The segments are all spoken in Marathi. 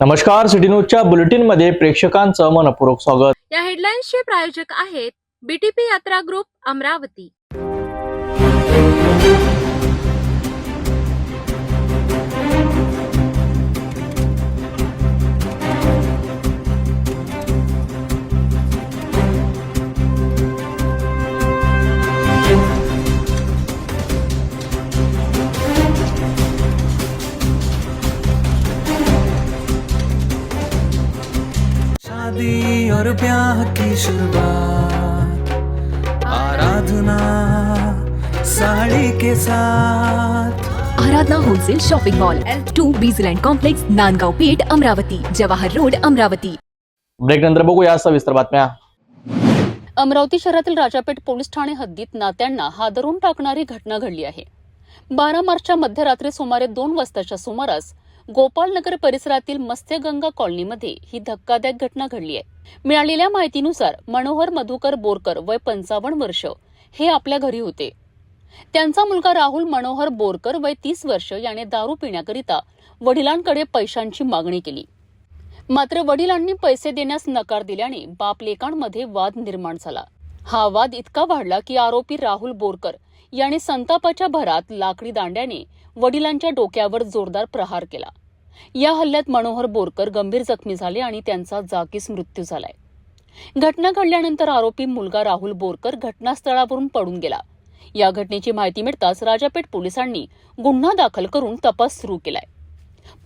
नमस्कार, सिटी न्यूजच्या बुलेटिन मध्ये प्रेक्षकांचं मनपूर्वक स्वागत। या हेडलाईन्सचे प्रायोजक आहेत बीटीपी यात्रा ग्रुप अमरावती। शादी और ब्याह की शुरुआत आराधना साड़ी के साथ। Aradhana wholesale shopping mall L2 बीजलँड complex Nandgaon Peth Amravati Jawahar road Amravati. Break नंतर बघूया सविस्तर बातम्या। अमरावती शहरातील राजापेठ पोलीस ठाणे हद्दीत नात्यांना हादरून टाकणारी घटना घडली आहे। 12 मार्चच्या मध्यरात्री सुमारे 2 वाजताच्या सुमारास गोपालनगर परिसरातील मत्स्यगंगा कॉलनीमध्ये ही धक्कादायक घटना घडली आहे। मिळालेल्या माहितीनुसार मनोहर मधुकर बोरकर वय 55 वर्ष हे आपल्या घरी होते। त्यांचा मुलगा राहुल मनोहर बोरकर वय 30 वर्ष याने दारू पिण्याकरिता वडिलांकडे पैशांची मागणी केली। मात्र वडिलांनी पैसे देण्यास नकार दिल्याने बाप लेकांमध्ये वाद निर्माण झाला। हा वाद इतका वाढला की आरोपी राहुल बोरकर याने संतापाच्या भरात लाकडी दांड्याने वडिलांच्या डोक्यावर जोरदार प्रहार केला। या हल्ल्यात मनोहर बोरकर गंभीर जखमी झाले आणि त्यांचा जागीच मृत्यू झालाय। घटना घडल्यानंतर आरोपी मुलगा राहुल बोरकर घटनास्थळावरून पळून गेला। या घटनेची माहिती मिळताच राजापेठ पोलिसांनी गुन्हा दाखल करून तपास सुरू केलाय।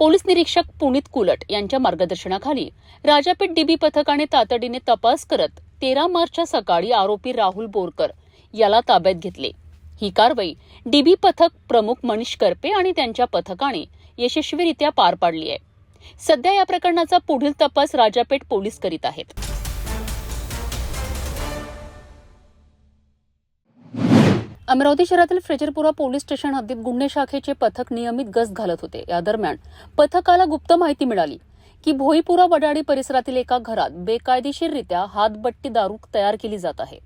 पोलीस निरीक्षक पुनीत कुलट यांच्या मार्गदर्शनाखाली राजापेठ डीबी पथकाने तातडीने तपास करत 13 मार्चच्या सकाळी आरोपी राहुल बोरकर याला ताब्यात घेतले। ही कारवाई डीबी पथक प्रमुख मनीष करपे आणि त्यांच्या पथकाने यशस्वीरित्या पार पाडली आहे। सध्या या प्रकरणाचा पुढील तपास राजापेठ पोलीस करीत आहेत। अमरावती शहरातील फ्रेजरपुरा पोलीस स्टेशन हद्दीत गुन्हे शाखेचे पथक नियमित गस्त घालत होते। या दरम्यान पथकाला गुप्त माहिती मिळाली की भोईपुरा वडाळी परिसरातील एका घरात बेकायदेशीररित्या हातबट्टी दारू तयार केली जात आहे।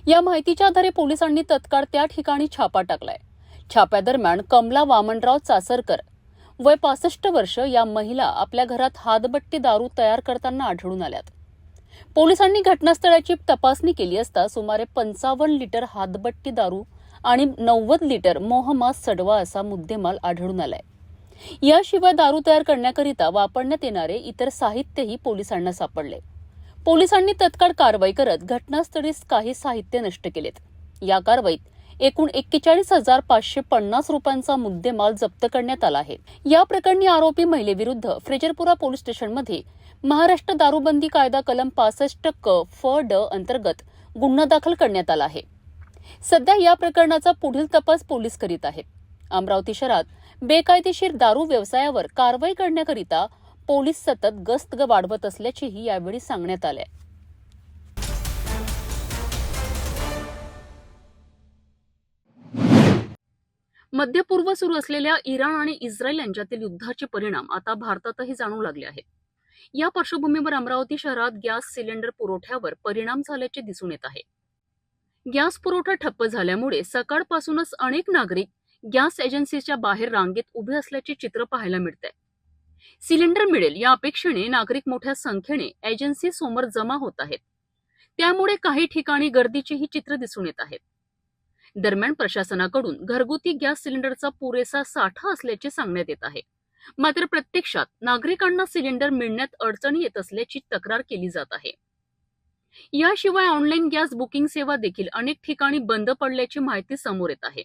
या माहितीच्या आधारे पोलिसांनी तत्काळ त्या ठिकाणी छापा टाकलाय। छाप्यादरम्यान कमला वामनराव चासरकर वय 65 वर्ष या महिला आपल्या घरात हातबट्टी दारू तयार करताना आढळून आल्यात। पोलिसांनी घटनास्थळाची तपासणी केली असता सुमारे 55 लिटर हातबट्टी दारू आणि 90 लिटर मोहमास सडवा असा मुद्देमाल आढळून आलाय। याशिवाय दारू तयार करण्याकरिता वापरण्यात येणारे इतर साहित्यही पोलिसांना सापडले। पोलिसांनी तत्काळ कारवाई करत घटनास्थळी काही साहित्य नष्ट केलेत। या कारवाईत एकूण 41,550 रुपयांचा मुद्देमाल जप्त करण्यात आला आहे। या प्रकरणी आरोपी महिलेविरुद्ध फ्रेजरपुरा पोलीस स्टेशनमध्ये महाराष्ट्र दारूबंदी कायदा कलम 65 क फ ड अंतर्गत गुन्हा दाखल करण्यात आला आहे। सध्या या प्रकरणाचा पुढील तपास पोलीस करीत आहेत। अमरावती शहरात बेकायदेशीर दारू व्यवसायावर कारवाई करण्याकरिता पोलीस सतत गस्त वाढवत असल्याचेही यावेळी सांगण्यात आले। मध्यपूर्व सुरू असलेल्या इराण आणि इस्रायल यांच्यातील युद्धाचे परिणाम आता भारतातही जाणवू लागले आहेत। या पार्श्वभूमीवर अमरावती शहरात गॅस सिलेंडर पुरवठ्यावर परिणाम झाल्याचे दिसून येत आहे। गॅस पुरवठा ठप्प झाल्यामुळे सकाळपासूनच अनेक नागरिक गॅस एजन्सीच्या बाहेर रांगेत उभे असल्याचे चित्र पाहायला मिळते। सिलेंडर मिळेल या अपेक्षेने नागरिक मोठ्या संख्येने एजन्सी समोर जमा होत आहेत। त्यामुळे काही ठिकाणी गर्दीचेही चित्र दिसून येत आहेत। दरम्यान प्रशासनाकडून घरगुती गॅस सिलेंडरचा पुरेसा साठा असल्याचे सांगण्यात येत आहे। मात्र प्रत्यक्षात नागरिकांना सिलेंडर मिळण्यात अडचणी येत असल्याची तक्रार केली जात आहे। याशिवाय ऑनलाईन गॅस बुकिंग सेवा देखील अनेक ठिकाणी बंद पडल्याची माहिती समोर येत आहे।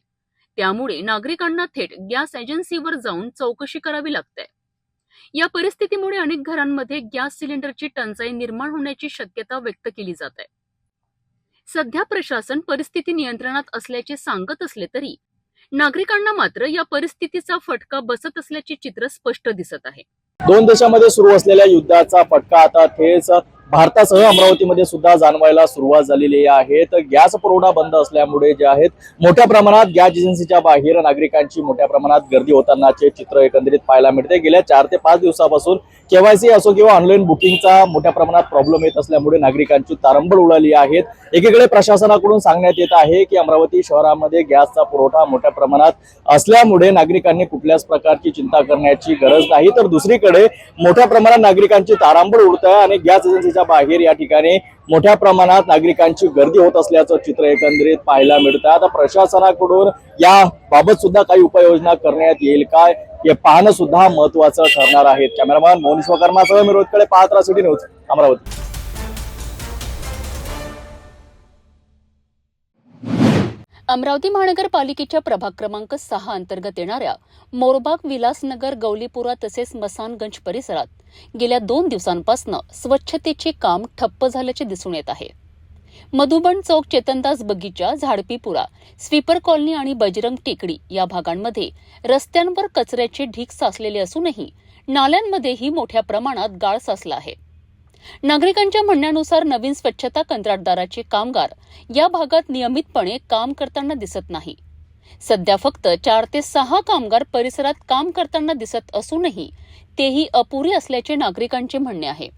त्यामुळे नागरिकांना थेट गॅस एजन्सीवर जाऊन चौकशी करावी लागते। या परिस्थितीमुळे अनेक घरांमध्ये गॅस सिलेंडरची टंचाई निर्माण होण्याची शक्यता व्यक्त केली जात आहे। सध्या प्रशासन परिस्थिती नियंत्रणात असल्याचे सांगत असले तरी नागरिकांना मात्र या परिस्थितीचा फटका बसत असल्याचे चित्र स्पष्ट दिसत आहे। दोन देशांमध्ये सुरू असलेल्या युद्धाचा फटका आता थेट भारतासह अमरावतीमध्ये सुद्धा जाणवायला सुरुवात झालेली आहे. तर गॅस पुरवठा बंद असल्यामुळे जे आहेत मोठ्या प्रमाणात गॅस एजन्सीच्या बाहेर नागरिकांची मोठ्या प्रमाणात गर्दी होतानाचे चित्र एकंदरीत पाहायला मिळते. गेल्या 4 ते 5 दिवसापासून केवायसी असो किंवा ऑनलाईन बुकिंगचा मोठ्या प्रमाणात प्रॉब्लेम येत असल्यामुळे नागरिकांची तारंबळ उडाली आहे. एकीकडे प्रशासनाकडून सांगण्यात येत आहे की अमरावती शहरामध्ये गॅसचा पुरवठा मोठ्या प्रमाणात असल्यामुळे नागरिकांनी कुठल्याच प्रकारची चिंता करण्याची गरज नाही. तर दुसरीकडे मोठ्या प्रमाणात नागरिकांची तारांबळ उडत आहे आणि गॅस एजन्सीच्या बाहेर या ठिकाणी मोठ्या प्रमाणात नागरिकांची गर्दी होत असल्याचं चित्र एकंदरीत पाहायला मिळतं. आता प्रशासनाकडून या बाबत सुद्धा काही उपाययोजना करण्यात येईल का हे पाहणं सुद्धा महत्वाचं ठरणार आहे. कॅमेरामॅन मोहन विश्वकर्मासह मी रोहितकडे पाहत राहा सिटी न्यूज अमरावती. अमरावती महानगरपालिकेच्या प्रभाग क्रमांक 6 अंतर्गत येणाऱ्या मोरबाग, विलासनगर, गौलीपुरा तसेच मसानगंज परिसरात गेल्या 2 दिवसांपासून स्वच्छतेचे काम ठप्प झाल्याचे दिसून येत आहे. मधुबन चौक, चेतनदास बगीचा, झाडपीपुरा, स्वीपर कॉलनी आणि बजरंग टेकडी या भागांमध्ये रस्त्यांवर कचऱ्याचे ढीग साचलेले असूनही नाल्यांमध्येही मोठ्या प्रमाणात गाळ साचला आहे. नागरिकांच्या म्हणण्यानुसार नवीन स्वच्छता कंत्राटदाराचे कामगार या भागात नियमितपणे काम करताना दिसत नाही. सध्या फक्त 4 ते 6 कामगार परिसरात काम करताना दिसत असूनही तेही अपुरी असल्याचे नागरिकांचे म्हणणे आहे.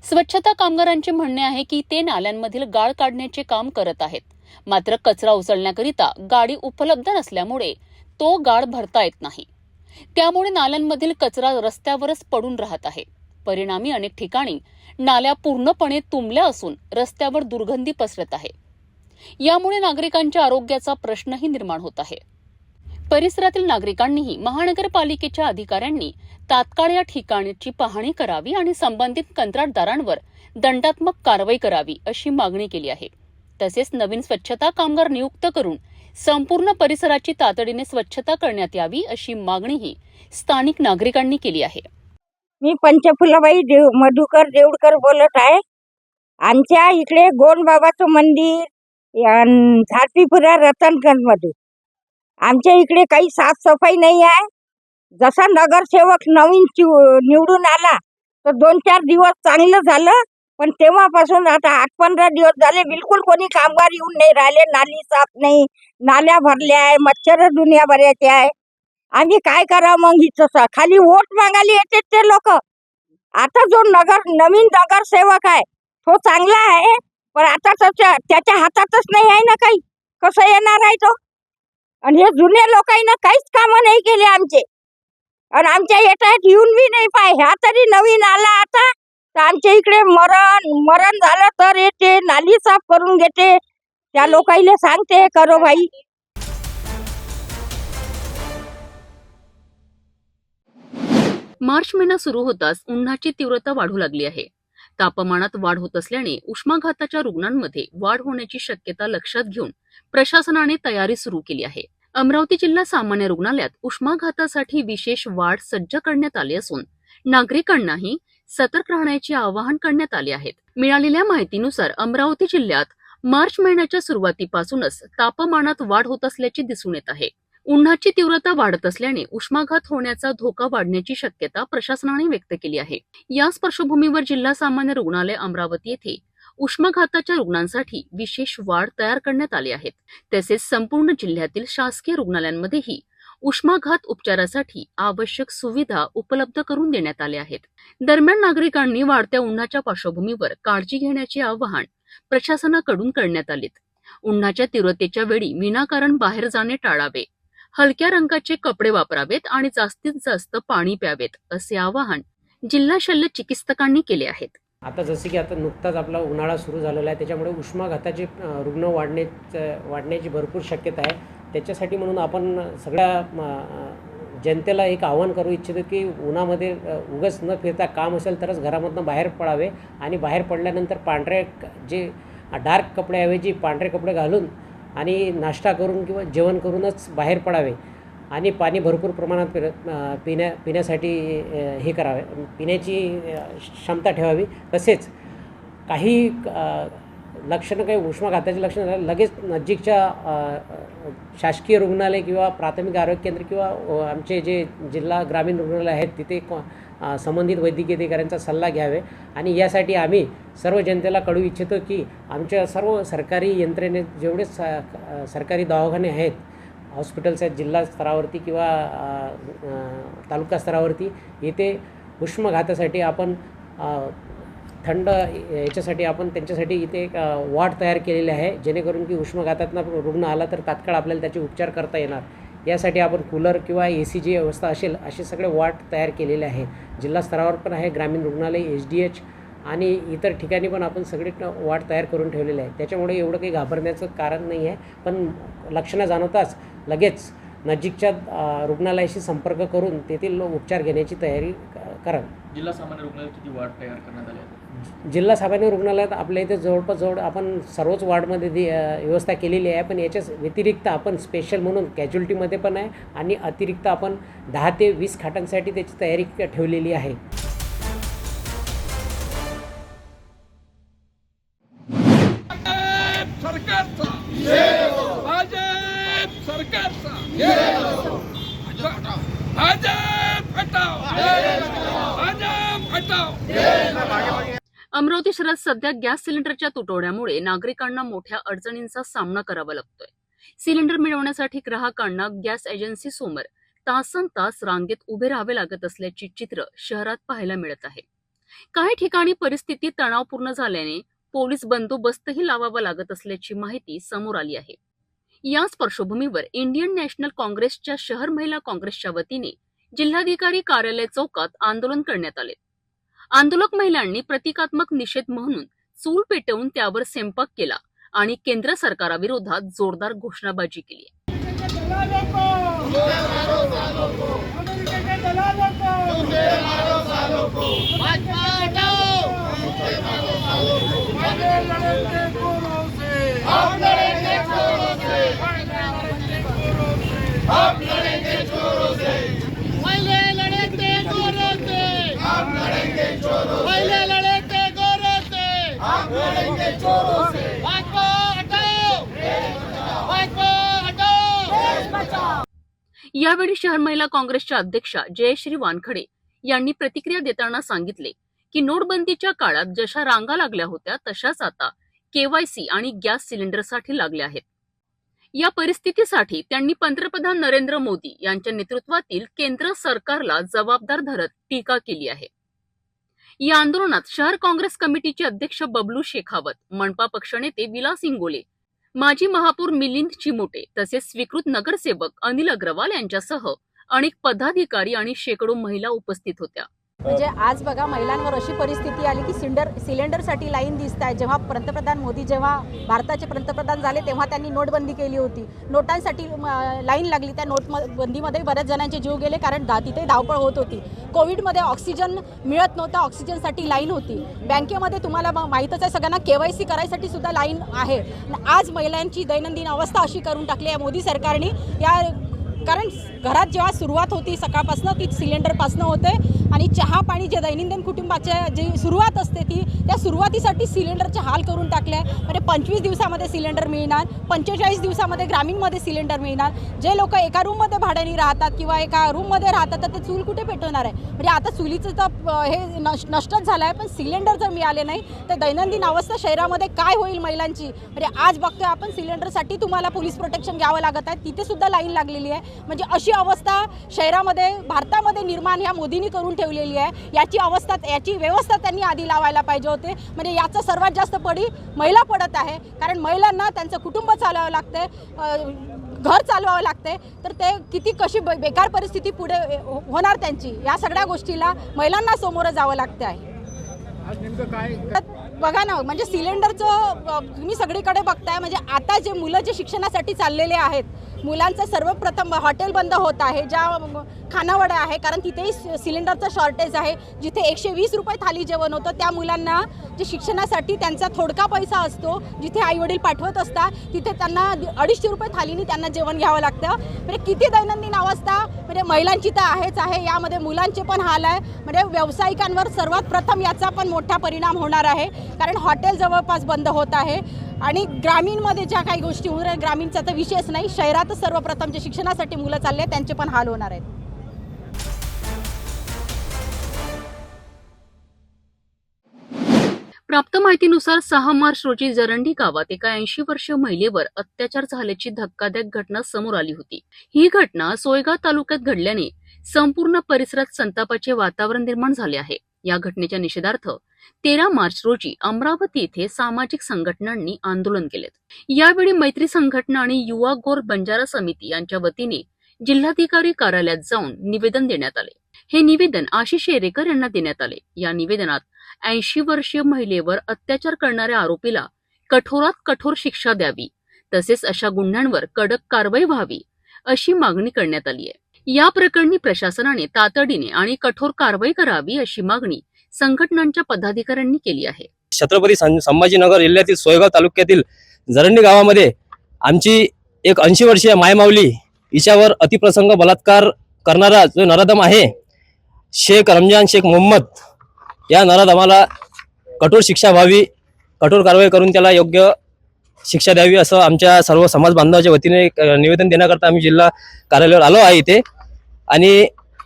स्वच्छता कामगारांचे म्हणणे आहे की ते नाल्यांमधील गाळ काढण्याचे काम करत आहेत, मात्र कचरा उचलण्याकरिता गाडी उपलब्ध नसल्यामुळे तो गाळ भरता येत नाही. त्यामुळे नाल्यांमधील कचरा रस्त्यावरच पडून राहत आहे. परिणामी अनेक ठिकाणी नाल्या पूर्णपणे तुंबल्या असून रस्त्यावर दुर्गंधी पसरत आहे. यामुळे नागरिकांच्या आरोग्याचा प्रश्नही निर्माण होत आहे. परिसरातील नागरिकांनीही महानगरपालिकेच्या अधिकाऱ्यांनी तात्काळ या ठिकाणची पाहणी करावी आणि संबंधित कंत्राटदारांवर दंडात्मक कारवाई करावी अशी मागणी केली आहे. तसेच नवीन स्वच्छता कामगार नियुक्त करून संपूर्ण परिसराची तातडीने स्वच्छता करण्यात यावी अशी मागणीही स्थानिक नागरिकांनी केली आहे. मी पंचफुलाबाई मधुकर देवडकर बोलत आहे. आमच्या इकडे गोंडबाबाचं मंदिर, झाडपीपुरा, रतनगंजमध्ये आमच्या इकडे काही साफसफाई नाही आहे. जसा नगरसेवक नवीन निवडून आला तर 2-4 दिवस चांगलं झालं, पण तेव्हापासून आता 8-15 दिवस झाले बिलकुल कोणी कामगार येऊन नाही राहिले. नाली साफ नाही, नाल्या भरल्या आहे, मच्छर दुनिया भरायचे आहे. आम्ही काय करावं मग? हिचं खाली वोट मागायला येते ते लोक. आता जो नवीन नगरसेवक आहे तो चांगला आहे, पण आता त्याच्या हातातच नाही आहे ना काही. कसं येणार आहे तो? आणि हे जुने लोकांना काहीच कामं नाही केले आमचे, आणि आमच्या येतात येऊन बी नाही पाय. ह्या तरी नवीन आला आता तर आमच्या इकडे मरण झालं तर येते, नाली साफ करून घेते. त्या लोकांना सांगते करो भाई. मार्च महिना सुरू होताच उन्हाची तीव्रता वाढू लागली आहे. तापमानात वाढ होत असल्याने उष्माघाताच्या रुग्णांमध्ये वाढ होण्याची शक्यता लक्षात घेऊन प्रशासनाने तयारी सुरू केली आहे. अमरावती जिल्हा सामान्य रुग्णालयात उष्माघातासाठी विशेष वार्ड सज्ज करण्यात आले असून नागरिकांनाही सतर्क राहण्याचे आवाहन करण्यात आले आहे. मिळालेल्या माहितीनुसार अमरावती जिल्ह्यात मार्च महिन्याच्या सुरुवातीपासूनच तापमानात वाढ होत असल्याचे दिसून येत आहे. उन्हाची तीव्रता वाढत असल्याने उष्माघात होण्याचा धोका वाढण्याची शक्यता प्रशासनाने व्यक्त केली आहे. याच पार्श्वभूमीवर जिल्हा सामान्य रुग्णालय अमरावती येथे उष्माघाताच्या रुग्णांसाठी विशेष वार्ड तयार करण्यात आले आहेत. तसेच संपूर्ण जिल्ह्यातील शासकीय रुग्णालयांमध्येही उष्माघात उपचारासाठी आवश्यक सुविधा उपलब्ध करून देण्यात आल्या आहेत. दरम्यान नागरिकांनी वाढत्या उन्हाच्या पार्श्वभूमीवर काळजी घेण्याचे आवाहन प्रशासनाकडून करण्यात आले. उन्हाच्या तीव्रतेच्या वेळी विनाकारण बाहेर जाणे टाळावे, हलक्या रंगाचे कपडे वापरावेत आणि जास्तीत जास्त पाणी प्यावेत असे आवाहन जिल्हा शल्य चिकित्सकांनी केले आहेत. आता जसे की आता नुकताच आपला उन्हाळा सुरू झालेला आहे, त्याच्यामुळे उष्माघाताचे रुग्ण वाढण्याची भरपूर शक्यता आहे. त्याच्यासाठी म्हणून आपण सगळ्या जनतेला एक आवाहन करू इच्छितो की उन्हामध्ये उगाच न फिरता काम असेल तरच घरामधून बाहेर पडावे, आणि बाहेर पडल्यानंतर पांढरे जे डार्क कपड्याऐवजी पांढरे कपडे घालून आणि नाश्ता करून किंवा जेवण करूनच बाहेर पडावे, आणि पाणी भरपूर प्रमाणात पिण्यासाठी हे करावे, पिण्याची क्षमता ठेवावी. तसेच काही लक्षणं, काही उष्माघाताची लक्षणं झाली लगेच नजीकच्या शासकीय रुग्णालय किंवा प्राथमिक आरोग्य केंद्र किंवा आमचे जे जिल्हा ग्रामीण रुग्णालय आहेत तिथे संबंधित वैद्यकीय अधिकाऱ्यांचा सल्ला घ्यावे आणि यासाठी आम्ही सर्व जनतेला कळवू इच्छितो की आमच्या सर्व सरकारी यंत्रणेत जेवढे सरकारी दवाखाने आहेत, हॉस्पिटल्स आहेत जिल्हा स्तरावरती किंवा तालुका स्तरावरती, येथे उष्माघातासाठी आपण थंड याच्यासाठी आपण त्यांच्यासाठी इथे एक वॉर्ड तयार केलेले आहे, जेणेकरून की उष्माघातातनं रुग्ण आला तर तात्काळ आपल्याला त्याचे उपचार करता येणार. यासाठी आपण कूलर किंवा AC जी व्यवस्था असेल असे सगळे वॉर्ड तयार केलेले आहे. जिल्हा स्तरावर पण आहे, ग्रामीण रुग्णालय, SDH आणि इतर ठिकाणी पण आपण सगळे वॉर्ड तयार करून ठेवलेले आहे. त्याच्यामुळे एवढं काही घाबरण्याचं कारण नाही आहे. पण लक्षणं जाणवताच लगेच नजीकच्या रुग्णालयाशी संपर्क करून तेथील उपचार घेण्याची तयारी करावी. जिल्हा सामान्य रुग्णालयात किती वॉर्ड तयार करण्यात आले आहेत? जिल्हा सामान्य रुग्णालयात आपल्या इथे जवळपास आपण सर्वच वॉर्डमध्ये व्यवस्था केलेली आहे. पण याच्या व्यतिरिक्त आपण स्पेशल म्हणून कॅज्युअल्टीमध्ये पण आहे आणि अतिरिक्त आपण 10 ते 20 खाटांसाठी त्याची तयारी ठेवलेली आहे. अमरावती शहरात सध्या गॅस सिलेंडरच्या तुटवड्यामुळे नागरिकांना मोठ्या अडचणींचा सामना करावा लागतोय. सिलेंडर मिळवण्यासाठी ग्राहकांना गॅस एजन्सी समोर तासनतास रांगेत उभे राहावे लागत असल्याची चित्र शहरात पाहायला मिळत आहे. काही ठिकाणी परिस्थिती तणावपूर्ण झाल्याने पोलीस बंदोबस्तही लावावा लागत असल्याची माहिती समोर आली आहे. याच पार्श्वभूमीवर इंडियन नॅशनल काँग्रेसच्या शहर महिला काँग्रेसच्या वतीने जिल्हाधिकारी कार्यालय चौकात आंदोलन करण्यात आले. आंदोलक महिलांनी प्रतिकात्मक निषेध म्हणून चूल पेटवून त्यावर स्वयंपाक केला आणि केंद्र सरकाराविरोधात जोरदार घोषणाबाजी केली. यावेळी शहर महिला काँग्रेसच्या अध्यक्षा जयश्री वानखडे यांनी प्रतिक्रिया देताना सांगितले की नोटबंदीच्या काळात जशा रांगा लागल्या होत्या तशाच आता KYC आणि गॅस सिलेंडरसाठी लागल्या आहेत. या परिस्थितीसाठी त्यांनी पंतप्रधान नरेंद्र मोदी यांच्या नेतृत्वातील केंद्र सरकारला जबाबदार धरत टीका केली आहे. या आंदोलनात शहर काँग्रेस कमिटीचे अध्यक्ष बबलू शेखावत, मनपा पक्षनेते विलास इंगोले, माजी महापौर मिलिंद चिमोटे तसेच स्वीकृत नगरसेवक अनिल अग्रवाल यांच्यासह अनेक पदाधिकारी आणि शेकडो महिला उपस्थित होत्या. म्हणजे आज बघा महिलांवर अशी परिस्थिती आली की सिलेंडरसाठी लाईन दिसत आहे. जेव्हा पंतप्रधान मोदी जेव्हा भारताचे पंतप्रधान झाले तेव्हा त्यांनी नोटबंदी केली होती. नोटांसाठी लाईन लागली. त्या नोटबंदीमध्ये बऱ्याच जणांचे जीव गेले कारण तिथे धावपळ होत होती. कोविडमध्ये ऑक्सिजन मिळत नव्हता, ऑक्सिजनसाठी लाईन होती. बँकेमध्ये तुम्हाला माहीतच आहे सगळ्यांना KYC करायसाठी सुद्धा लाईन आहे. आज महिलांची दैनंदिन अवस्था अशी करून टाकली आहे मोदी सरकारने. कारण घरात जेव्हा सुरुवात होती सकाळपासून ती सिलेंडरपासून होते आणि चहा पाणी जे दैनंदिन कुटुंबाच्या जी सुरुवात असते त्या सुरुवातीसाठी सिलेंडरचे हाल करून टाकले. म्हणजे 25 दिवसामध्ये सिलेंडर मिळणार, 45 दिवसामध्ये ग्रामीणमध्ये सिलेंडर मिळणार. जे लोक एका रूममध्ये भाड्याने राहतात किंवा एका रूममध्ये राहतात तर ते चूल कुठे पेटवणार आहे. म्हणजे आता चुलीचं तर हे नष्टच झालं आहे. पण सिलेंडर जर मिळाले नाही तर दैनंदिन अवस्था शहरामध्ये काय होईल महिलांची. म्हणजे आज बघतोय आपण सिलेंडरसाठी तुम्हाला पोलीस प्रोटेक्शन घ्यावं लागत आहे, तिथे सुद्धा लाईन लागलेली आहे. म्हणजे अशी अवस्था शहरामध्ये भारतामध्ये निर्माण ह्या मोदींनी करून ठेवलेली आहे. याची व्यवस्था त्यांनी आधी लावायला पाहिजे होते. म्हणजे याचा सर्वात जास्त पडी महिला पडत आहे. कारण महिलांना त्यांचं कुटुंब चालवावं लागते, घर चालवावं लागते. तर ते कशी बेकार परिस्थिती पुढे होणार त्यांची. या सगळ्या गोष्टीला महिलांना समोर जावं लागते आहे. बघा ना, म्हणजे सिलेंडरचं तुम्ही सगळीकडे बघताय. म्हणजे आता जे मुलं जे शिक्षणासाठी चाललेले आहेत मुलांचं सर्वप्रथम हॉटेल बंद होत आहे, ज्या खानावड्या आहे कारण तिथेही सिलेंडरचं शॉर्टेज आहे. जिथे 120 रुपये थाली जेवण होतं त्या मुलांना जे शिक्षणासाठी त्यांचा थोडका पैसा असतो, जिथे आईवडील पाठवत असतात तिथे त्यांना 250 रुपये थालीने त्यांना जेवण घ्यावं लागतं. म्हणजे किती दैनंदिन अवस्था म्हणजे महिलांची तर आहेच आहे, यामध्ये मुलांचे पण हाल आहे. म्हणजे व्यावसायिकांवर सर्वात प्रथम याचा पण मोठा परिणाम होणार आहे कारण हॉटेल जवळपास बंद होत आहे. आणि ग्रामीणमध्ये ज्या काही गोष्टी होणार आहे, ग्रामीणचा तर विषयच नाही, शहरातच सर्वप्रथम जे शिक्षणासाठी मुलं चालले त्यांचे पण हाल होणार आहेत. प्राप्त माहितीनुसार 6 मार्च रोजी जरंडी गावात एका 80 वर्षीय महिलेवर अत्याचार झाल्याची धक्कादायक घटना समोर आली होती. ही घटना सोयगाव तालुक्यात घडल्याने संपूर्ण परिसरात संतापाचे वातावरण निर्माण झाले आहे. या घटनेच्या निषेधार्थ 13 मार्च रोजी अमरावती येथे सामाजिक संघटनांनी आंदोलन केले. यावेळी मैत्री संघटना आणि युवा गोर बंजारा समिती यांच्या वतीने जिल्हाधिकारी कार्यालयात जाऊन निवेदन देण्यात आले. हे निवेदन आशिष येरेकर यांना देण्यात आले. या निवेदनात 80 वर्षीय महिलेवर अत्याचार करणाऱ्या आरोपीला कठोरात कठोर शिक्षा द्यावी, तसेच अशा गुन्ह्यांवर कडक कारवाई व्हावी अशी मागणी करण्यात आली आहे. या प्रकरणी प्रशासनाने तातडीने आणि कठोर कारवाई करावी अशी मागणी संघटनांच्या पदाधिकाऱ्यांनी केली आहे. छत्रपती संभाजीनगर जिल्ह्यातील सोयगाव तालुक्यातील जरंडी गावामध्ये आमची एक 80 वर्षीय मायमाऊली हिच्यावर अतिप्रसंग बलात्कार करणारा जो नराधम आहे शेख रमजान शेख मोहम्मद, या नराधमाला कठोर शिक्षा व्हावी, कठोर कारवाई करून त्याला योग्य शिक्षा द्यावी असं आमच्या सर्व समाज बांधवाच्या वतीने निवेदन देण्याकरता आम्ही जिल्हा कार्यालयावर आलो आहे इथे. आणि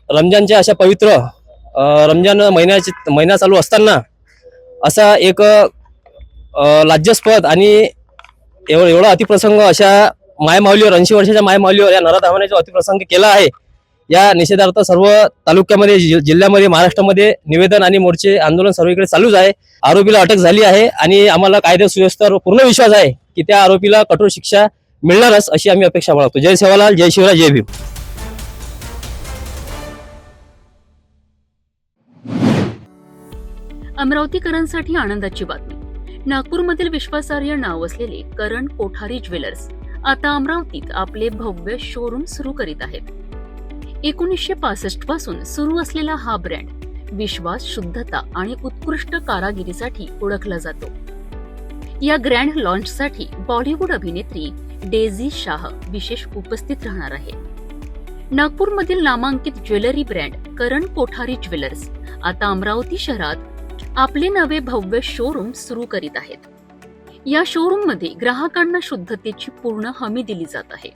रमजानच्या अशा पवित्र रमजान महिना चालू असताना असा एक लाज्यास्पद आणि एवढा अतिप्रसंग अशा मायमाऊलीवर 80 वर्षाच्या मायमाऊलीवर या नराधमाने जो अतिप्रसंग केला आहे, या निषेधार्थ सर्व तालुक्यामध्ये जिल्ह्यामध्ये महाराष्ट्रामध्ये निवेदन आणि मोर्चे आंदोलन सर्वीकडे चालूच आहे. आरोपीला अटक झाली आहे आणि आम्हाला कायदे सुव्यवस्थेवर पूर्ण विश्वास आहे की त्या आरोपीला कठोर शिक्षा मिळणारच अशी आम्ही अपेक्षा बाळगतो. जय सेवालाल, जय शिवराय, जय भीम. अमरावतीकरांसाठी आनंदाची बातमी. नागपूरमधील विश्वासार्ह नाव असलेले करण कोठारी ज्वेलर्स आता अमरावतीत आपले भव्य शोरूम सुरू करीत आहेत. 1965 पासून सुरू असलेला हा ब्रँड विश्वास, शुद्धता आणि उत्कृष्ट कारागिरीसाठी ओळखला जातो. या ग्रँड लॉन्चसाठी बॉलिवूड अभिनेत्री डेझी शाह विशेष उपस्थित राहणार आहे. नागपूरमधील नामांकित ज्वेलरी ब्रँड करण कोठारी ज्वेलर्स आता अमरावती शहरात आपले नवे भव्य शोरूम सुरू करीत आहेत. या शोरूममध्ये ग्राहकांना शुद्धतेची पूर्ण हमी दिली जात आहे.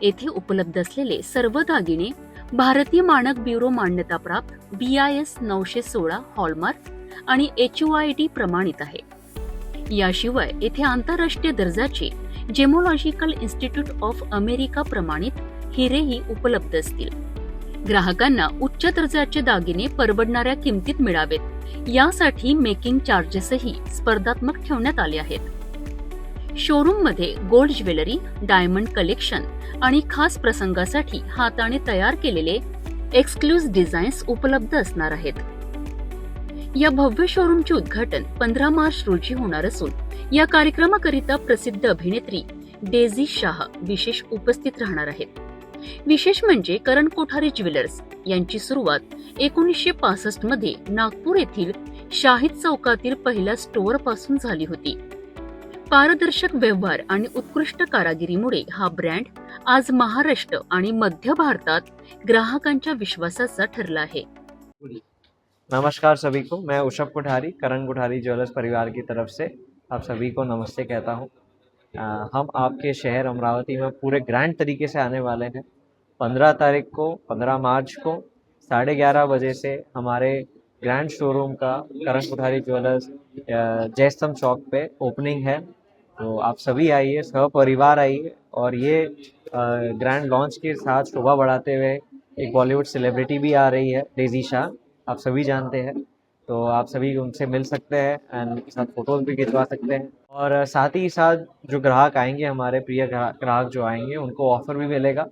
येथे उपलब्ध असलेले सर्व दागिने भारतीय मानक ब्युरो मान्यताप्राप्त BIS 916 हॉलमार्क आणि HUID प्रमाणित आहे. याशिवाय येथे आंतरराष्ट्रीय दर्जाचे जेमोलॉजिकल इन्स्टिट्यूट ऑफ अमेरिका प्रमाणित हिरेही उपलब्ध असतील. ग्राहकांना उच्च दर्जाचे दागिने परवडणाऱ्या किमतीत मिळावेत यासाठी मेकिंग चार्जेसही स्पर्धात्मक ठेवण्यात आले आहेत. शोरूम मध्ये गोल्ड ज्वेलरी, डायमंड कलेक्शन आणि खास प्रसंगासाठी हाताने तयार केलेले एक्सक्लुझिव्ह डिझाईन्स उपलब्ध असणार आहेत. या भव्य शोरूमचे उद्घाटन 15 मार्च रोजी होणार असून या कार्यक्रमाकरिता प्रसिद्ध अभिनेत्री डेझी शाह विशेष उपस्थित राहणार आहेत. विशेष म्हणजे करण कोठारी ज्वेलर्स यांची सुरुवात 1965 मध्ये नागपूर येथील शाहीद चौकातील पहिल्या स्टोअर पासून झाली होती. पारदर्शक व्यवहार आणि उत्कृष्ट कारागिरीमुळे हा ब्रँड आज महाराष्ट्र आणि मध्य भारतात ग्राहकांच्या विश्वासाचा ठरला आहे. नमस्कार सभी को, मैं उषभ कोठारी करण कोठारी ज्वेलर्स परिवार की तरफ से आप सभी को नमस्ते कहता हूँ. हम आपके शहर अमरावती में पूरे ग्रैंड तरीके से आने वाले हैं. 15 मार्च को 11:30 बजे से हमारे ग्रैंड शोरूम का करण कोठारी ज्वेलर्स जयस्तंभ चौक पे ओपनिंग है. तो आप सभी आइए, सपरिवार आइए. और ये ग्रैंड लॉन्च के साथ शोभा बढ़ाते हुए एक बॉलीवुड सेलिब्रिटी भी आ रही है, डेज़ी शाह, आप सभी जानते हैं. तो आप सभी उनसे मिल सकते हैं एंड उनके साथ फोटोज भी खिंचवा सकते हैं. और साथ ही साथ जो ग्राहक आएंगे, हमारे प्रिय ग्राहक जो आएंगे, उनको ऑफर भी मिलेगा.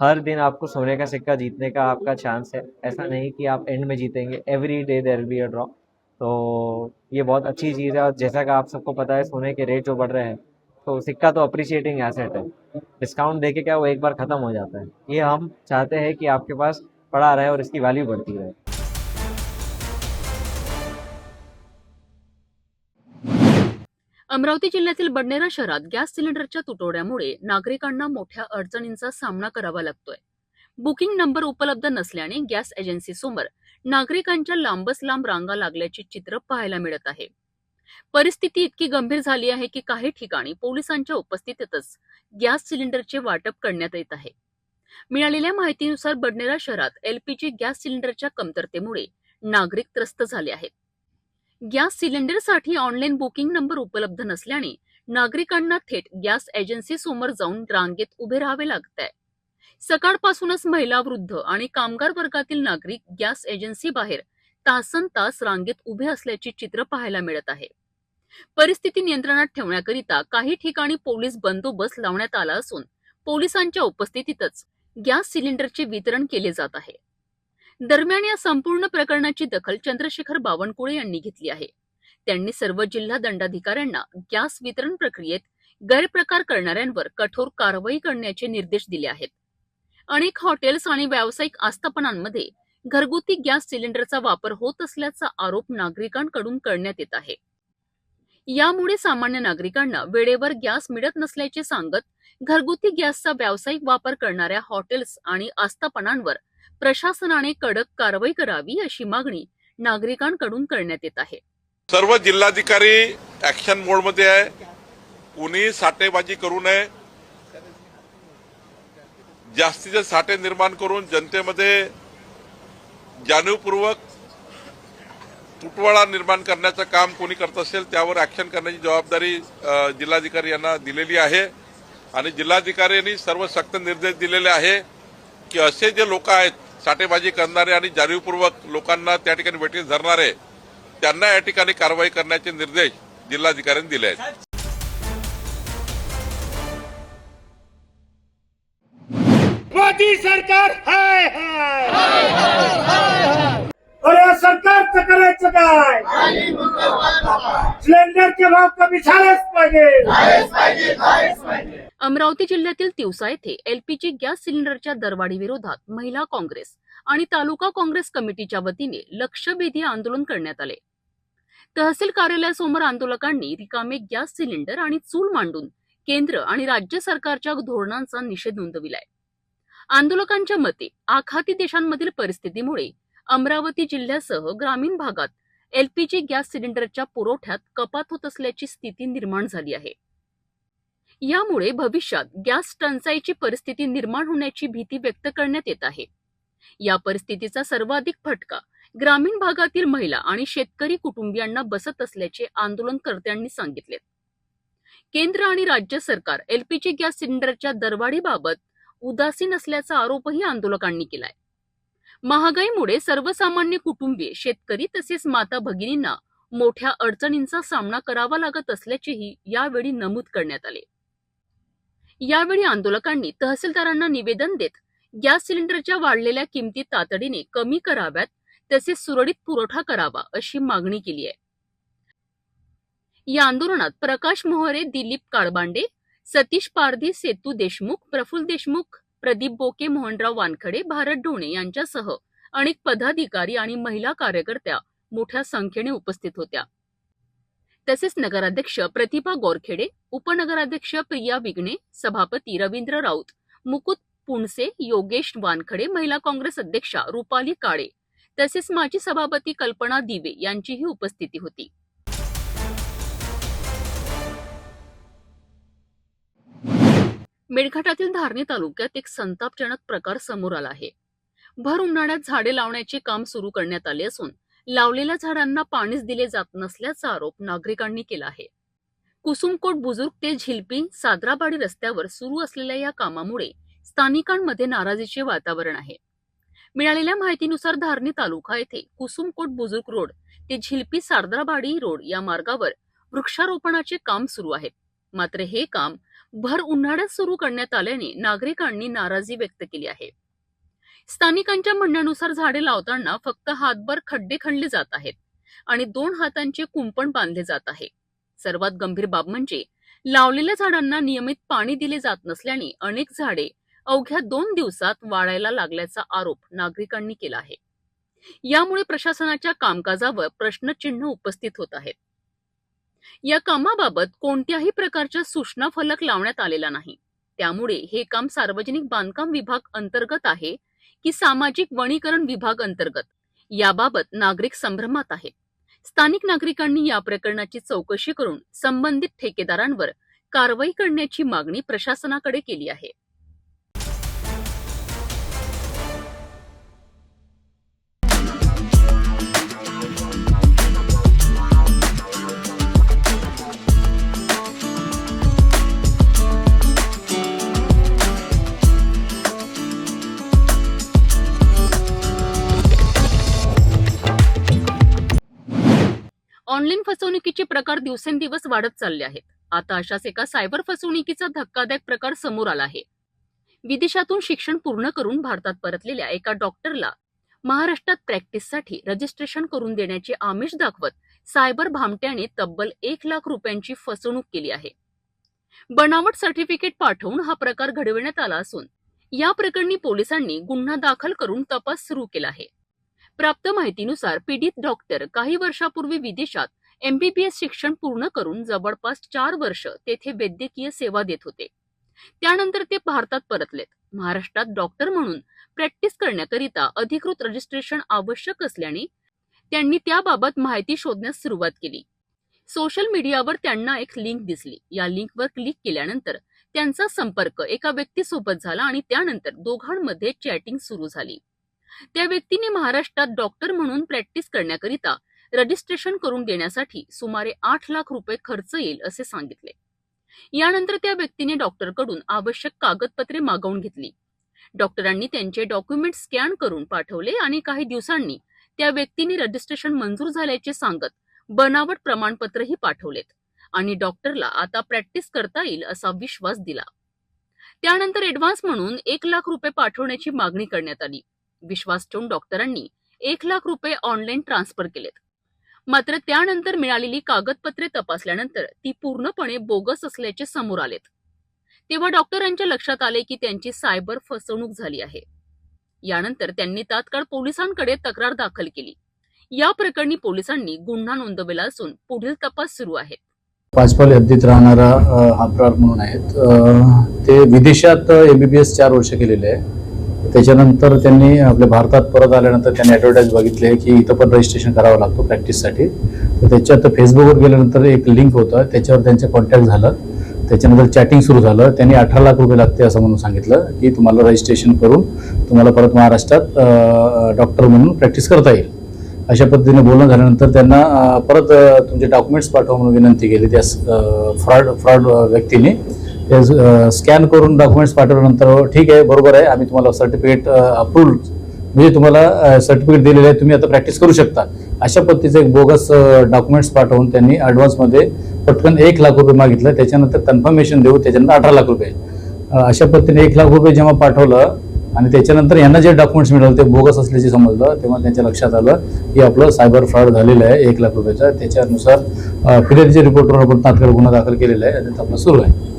हर दिन आपको सोने का सिक्का जीतने का आपका चांस है. ऐसा नहीं कि आप एंड में जीतेंगे, every day there will be a draw. तो ये बहुत अच्छी चीज़ है. और जैसा कि आप सबको पता है, सोने के रेट जो बढ़ रहे हैं, तो सिक्का तो अप्रिशिएटिंग एसेट है. डिस्काउंट देके क्या वो एक बार ख़त्म हो जाता है. ये हम चाहते हैं कि आपके पास पड़ा रहे और इसकी वैल्यू बढ़ती रहे. अमरावती जिल्ह्यातील बडनेरा शहरात गॅस सिलेंडरच्या तुटवड्यामुळे नागरिकांना मोठ्या अडचणींचा सामना करावा लागतोय. बुकिंग नंबर उपलब्ध नसल्याने गॅस एजन्सीसमोर नागरिकांच्या लांबच लांब रांगा लागल्याची चित्र पाहायला मिळत आहे. परिस्थिती इतकी गंभीर झाली आहे की काही ठिकाणी पोलिसांच्या उपस्थितीतच गॅस सिलेंडरचे वाटप करण्यात येत आहे. मिळालेल्या माहितीनुसार बडनेरा शहरात LPG गॅस सिलेंडरच्या कमतरतेमुळे नागरिक त्रस्त झाले आहेत. गॅस सिलेंडरसाठी ऑनलाईन बुकिंग नंबर उपलब्ध नसल्याने नागरिकांना थेट गॅस एजन्सी समोर जाऊन रांगेत उभे राहावे लागत आहे. सकाळपासूनच महिला, वृद्ध आणि कामगार वर्गातील नागरिक गॅस एजन्सी बाहेर तासनतास रांगेत उभे असल्याचे चित्र पाहायला मिळत आहे. परिस्थिती नियंत्रणात ठेवण्याकरिता काही ठिकाणी पोलीस बंदोबस्त लावण्यात आला असून पोलिसांच्या उपस्थितीतच गॅस सिलेंडरचे वितरण केले जात आहे. दरम्यान या संपूर्ण प्रकरणाची दखल चंद्रशेखर बावनकुळे यांनी घेतली आहे. त्यांनी सर्व जिल्हा दंडाधिकाऱ्यांना गॅस वितरण प्रक्रियेत गैरप्रकार करणाऱ्यांवर कठोर कारवाई करण्याचे निर्देश दिले आहेत. अनेक हॉटेल्स आणि व्यावसायिक आस्थापनांमध्ये घरगुती गॅस सिलेंडरचा वापर होत असल्याचा आरोप नागरिकांकडून करण्यात येत आहे. यामुळे सामान्य नागरिकांना वेळेवर गॅस मिळत नसल्याचे सांगत घरगुती गॅसचा व्यावसायिक वापर करणाऱ्या हॉटेल्स आणि आस्थापनांवर प्रशासनाने कडक कारवाई करावी अशी मागणी नागरिकांकडून करण्यात येत आहे. सर्व जिल्हाधिकारी ऍक्शन मोडमध्ये आहे. कुणी साठेबाजी करू नये. जास्तीचे साठे निर्माण करून जनतेमध्ये जाणीवपूर्वक तुटवडा निर्माण करण्याचं काम कोणी करत असेल त्यावर ऍक्शन करण्याची जबाबदारी जिल्हाधिकारी यांना दिलेली आहे. आणि जिल्हाधिकाऱ्यांनी सर्व सक्त निर्देश दिलेले आहे की असे जे लोक आहेत साठेबाजी करणारे आणि जाणीवपूर्वक लोकांना त्या ठिकाणी वेठीस धरणारे त्यांना या ठिकाणी कारवाई करण्याचे निर्देश जिल्हाधिकाऱ्यांनी दिले आहेत. मोदी सरकार हाय अरे सरकारचं करायचं काय? सिलेंडरचे भाव कमी झालेच पाहिजे. अमरावती जिल्ह्यातील तिवसा येथे एलपीजी गॅस सिलेंडरच्या दरवाढी विरोधात महिला काँग्रेस आणि तालुका काँग्रेस कमिटीच्या वतीने लक्षवेधी आंदोलन करण्यात आले. तहसील कार्यालयासमोर आंदोलकांनी रिकामे गॅस सिलेंडर आणि चूल मांडून केंद्र आणि राज्य सरकारच्या धोरणांचा निषेध नोंदविलाय. आंदोलकांच्या मते आखाती देशांमधील परिस्थितीमुळे अमरावती जिल्ह्यासह ग्रामीण भागात एलपीजी गॅस सिलेंडरच्या पुरवठ्यात कपात होत असल्याची स्थिती निर्माण झाली आहे. यामुळे भविष्यात गॅस टंचाईची परिस्थिती निर्माण होण्याची भीती व्यक्त करण्यात येत आहे. या परिस्थितीचा सर्वाधिक फटका ग्रामीण भागातील महिला आणि शेतकरी कुटुंबियांना बसत असल्याचे आंदोलनकर्त्यांनी सांगितले. केंद्र आणि राज्य सरकार एलपीजी गॅस सिलेंडरच्या दरवाढीबाबत उदासीन असल्याचा आरोपही आंदोलकांनी केलाय. महागाईमुळे सर्वसामान्य कुटुंबीय, शेतकरी तसेच माता भगिनींना मोठ्या अडचणींचा सामना करावा लागत असल्याचेही यावेळी नमूद करण्यात आले. यावेळी आंदोलकांनी तहसीलदारांना निवेदन देत गॅस सिलेंडरच्या वाढलेल्या किमती तातडीने कमी कराव्यात तसेच सुरळीत पुरवठा करावा अशी मागणी केली आहे. या आंदोलनात प्रकाश मोहरे, दिलीप काळबांडे, सतीश पारधी, सेतू देशमुख, प्रफुल्ल देशमुख, प्रदीप बोके, मोहनराव वानखडे, भारत डोणे यांच्यासह अनेक पदाधिकारी आणि महिला कार्यकर्त्या मोठ्या संख्येने उपस्थित होत्या. तसेच नगराध्यक्ष प्रतिभा गोरखेडे, उपनगराध्यक्ष प्रिया विगणे, सभापती रवींद्र राऊत, मुकुट पुणसे, योगेश वानखडे, महिला काँग्रेस अध्यक्षा रुपाली काळे तसेच माजी सभापती कल्पना दिवे यांचीही उपस्थिती होती. मेळघाटातील धारणी तालुक्यात एक संतापजनक प्रकार समोर आला आहे. भर उन्हाळ्यात झाडे लावण्याचे काम सुरू करण्यात आले असून लावलेल्या झाडांना पाणीच दिले जात नसल्याचा आरोप नागरिकांनी केला आहे. कुसुमकोट बुजुर्ग ते झिलपी सादराबाडी रस्त्यावर सुरू असलेल्या या कामामुळे स्थानिकांमध्ये नाराजीचे वातावरण आहे. मिळालेल्या माहितीनुसार धारणी तालुका येथे कुसुमकोट बुजुर्ग रोड ते झिलपी सादराबाडी रोड या मार्गावर वृक्षारोपणाचे काम सुरू आहे. मात्र हे काम भर उन्हाळ्यात सुरू करण्यात आल्याने नागरिकांनी नाराजी व्यक्त केली आहे. स्थानिकांच्या म्हणण्यानुसार झाडे लावताना फक्त हातभर खड्डे खणले जात आहेत आणि 2 हातांचे कुंपण बांधले जात आहे. सर्वात गंभीर बाब म्हणजे लावलेल्या झाडांना नियमित पाणी दिले जात नसल्याने अनेक झाडे अवघ्या 2 दिवसात वाढायला लागल्याचा आरोप नागरिकांनी केला आहे. यामुळे प्रशासनाच्या कामकाजावर प्रश्नचिन्ह उपस्थित होत आहेत. या कामाबाबत कोणत्याही प्रकारच्या सूचना फलक लावण्यात आलेला नाही. त्यामुळे हे काम सार्वजनिक बांधकाम विभाग अंतर्गत आहे की सामाजिक वनीकरण विभाग अंतर्गत याबाबत नागरिक संभ्रमात आहेत. स्थानिक नागरिकांनी या प्रकरणाची चौकशी करून संबंधित ठेकेदारांवर कारवाई करण्याची मागणी प्रशासनाकडे केली आहे. फसवणुकीचे प्रकार दिवसेंदिवस वाढत चालले आहेत. आता अशाच एका सायबर फसवणुकीचा धक्कादायक प्रकार समोर आला आहे. विदेशातून शिक्षण पूर्ण करून भारतात परतलेल्या एका डॉक्टरला महाराष्ट्रात प्रॅक्टिससाठी रजिस्ट्रेशन करून देण्याचे आमिष दाखवत सायबर भामट्याने तब्बल 1 लाख रुपयांची फसवणूक केली आहे. बनावट सर्टिफिकेट पाठवून हा प्रकार घडविण्यात आला असून या प्रकरणी पोलिसांनी गुन्हा दाखल करून तपास सुरू केला आहे. प्राप्त माहितीनुसार पीडित डॉक्टर काही वर्षापूर्वी विदेशात MBBS शिक्षण पूर्ण करून जवळपास 4 वर्ष तेथे वैद्यकीय सेवा देत होते. त्यानंतर ते भारतात परतलेत. महाराष्ट्रात डॉक्टर म्हणून प्रॅक्टिस करण्याकरिता अधिकृत रजिस्ट्रेशन आवश्यक असल्याने त्यांनी त्याबाबत माहिती शोधण्यास सुरुवात केली. सोशल मीडियावर त्यांना एक लिंक दिसली. या लिंकवर क्लिक केल्यानंतर त्यांचा संपर्क एका व्यक्तीसोबत झाला आणि त्यानंतर दोघांमध्ये चॅटिंग सुरू झाली. त्या व्यक्तीने महाराष्ट्रात डॉक्टर म्हणून प्रॅक्टिस करण्याकरिता रजिस्ट्रेशन करून देण्यासाठी सुमारे 8 लाख रुपये खर्च येईल असे सांगितले. यानंतर त्या व्यक्तीने डॉक्टरकडून आवश्यक कागदपत्रे मागवून घेतली. डॉक्टरांनी त्यांचे डॉक्युमेंट स्कॅन करून पाठवले आणि काही दिवसांनी त्या व्यक्तीने रजिस्ट्रेशन मंजूर झाल्याचे सांगत बनावट प्रमाणपत्रही पाठवलेत आणि डॉक्टरला आता प्रॅक्टिस करता येईल असा विश्वास दिला. त्यानंतर ऍडव्हान्स म्हणून 1 लाख रुपये पाठवण्याची मागणी करण्यात आली. विश्वास ठेवून डॉक्टरांनी 1 लाख रुपये ऑनलाईन ट्रान्सफर केलेत. मात्र त्यानंतर मिळालेली कागदपत्रे तपासल्यानंतर ती पूर्णपणे बोगस असल्याचे समोर आलेत. तेव्हा डॉक्टरांच्या लक्षात आले की त्यांची सायबर फसवणूक झाली आहे. यानंतर त्यांनी तात्काळ पोलिसांकडे तक्रार दाखल केली. या प्रकरणी पोलिसांनी गुन्हा नोंदवला असून पुढील तपास सुरू आहे. पाचपाल हद्दीत राहणारा हापरार म्हणून आहेत. ते विदेशात MBBS 4 वर्ष केलेले आहे. त्याच्यानंतर त्यांनी आपल्या भारतात परत आल्यानंतर त्यांनी ॲडव्हर्टाईज बघितले की इथं पण रजिस्ट्रेशन करावं लागतो प्रॅक्टिससाठी. तर त्याच्यात फेसबुकवर गेल्यानंतर एक लिंक होतं, त्याच्यावर त्यांचे कॉन्टॅक्ट झालं. त्याच्यानंतर चॅटिंग सुरू झालं. त्यांनी 18 लाख रुपये लागते असं म्हणून सांगितलं की तुम्हाला रजिस्ट्रेशन करून तुम्हाला परत महाराष्ट्रात डॉक्टर म्हणून प्रॅक्टिस करता येईल. अशा पद्धतीने बोलणं झाल्यानंतर त्यांना परत तुमचे डॉक्युमेंट्स पाठवा म्हणून विनंती केली. त्या फ्रॉड व्यक्तीने ते स्कॅन करून डॉक्युमेंट्स पाठवल्यानंतर ठीक आहे, बरोबर आहे, आम्ही तुम्हाला सर्टिफिकेट अप्रूव्ड म्हणजे तुम्हाला सर्टिफिकेट दिलेलं आहे, तुम्ही आता प्रॅक्टिस करू शकता, अशा पद्धतीचे एक बोगस डॉक्युमेंट्स पाठवून त्यांनी ॲडव्हान्समध्ये पटकन 1 लाख रुपये मागितलं. त्याच्यानंतर कन्फर्मेशन देऊ, त्याच्यानंतर 18 लाख रुपये. अशा पद्धतीने 1 लाख रुपये जेव्हा पाठवलं आणि त्याच्यानंतर यांना जे डॉक्युमेंट्स मिळाले ते बोगस असल्याचे समजलं, तेव्हा त्यांच्या लक्षात आलं की आपलं सायबर फ्रॉड झालेलं आहे 1 लाख रुपयाचा. त्याच्यानुसार फिर्यादीच्या रिपोर्टवर आपण तात्काळ गुन्हा दाखल केलेला आहे आणि आपलं सुरू आहे.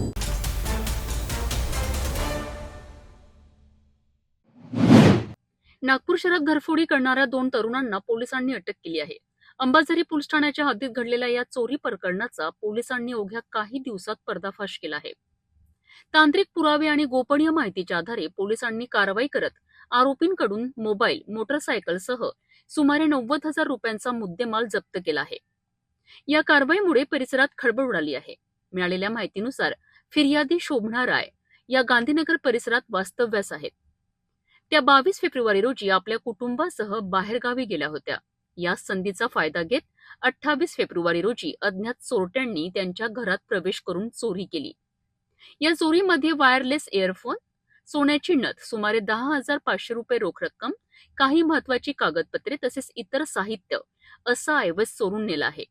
नागपूर शहरात घरफोडी करणाऱ्या 2 तरुणांना पोलिसांनी अटक केली आहे. अंबाझरी पोलीस ठाण्याच्या हद्दीत घडलेल्या या चोरी प्रकरणाचा पोलिसांनी अवघ्या काही दिवसात पर्दाफाश केला आहे. तांत्रिक पुरावे आणि गोपनीय माहितीच्या आधारे पोलिसांनी कारवाई करत आरोपींकडून मोबाईल, मोटरसायकलसह सुमारे 90,000 रुपयांचा मुद्देमाल जप्त केला आहे. या कारवाईमुळे परिसरात खळबळ उडाली आहे. मिळालेल्या माहितीनुसार फिर्यादी शोभना राय या गांधीनगर परिसरात वास्तव्यास आहेत. त्या 22 फेब्रुवारी रोजी आपल्या कुटुंबासह बाहेरगावी गेल्या होत्या. या संधीचा फायदा घेत 28 फेब्रुवारी रोजी अज्ञात चोरट्यांनी त्यांच्या घरात प्रवेश करून चोरी केली. या चोरीमध्ये वायरलेस इयरफोन, सोन्याची नथ, सुमारे 10,500 रुपये रोख रक्कम, काही महत्वाची कागदपत्रे तसेच इतर साहित्य असा ऐवज चोरून नेला आहे.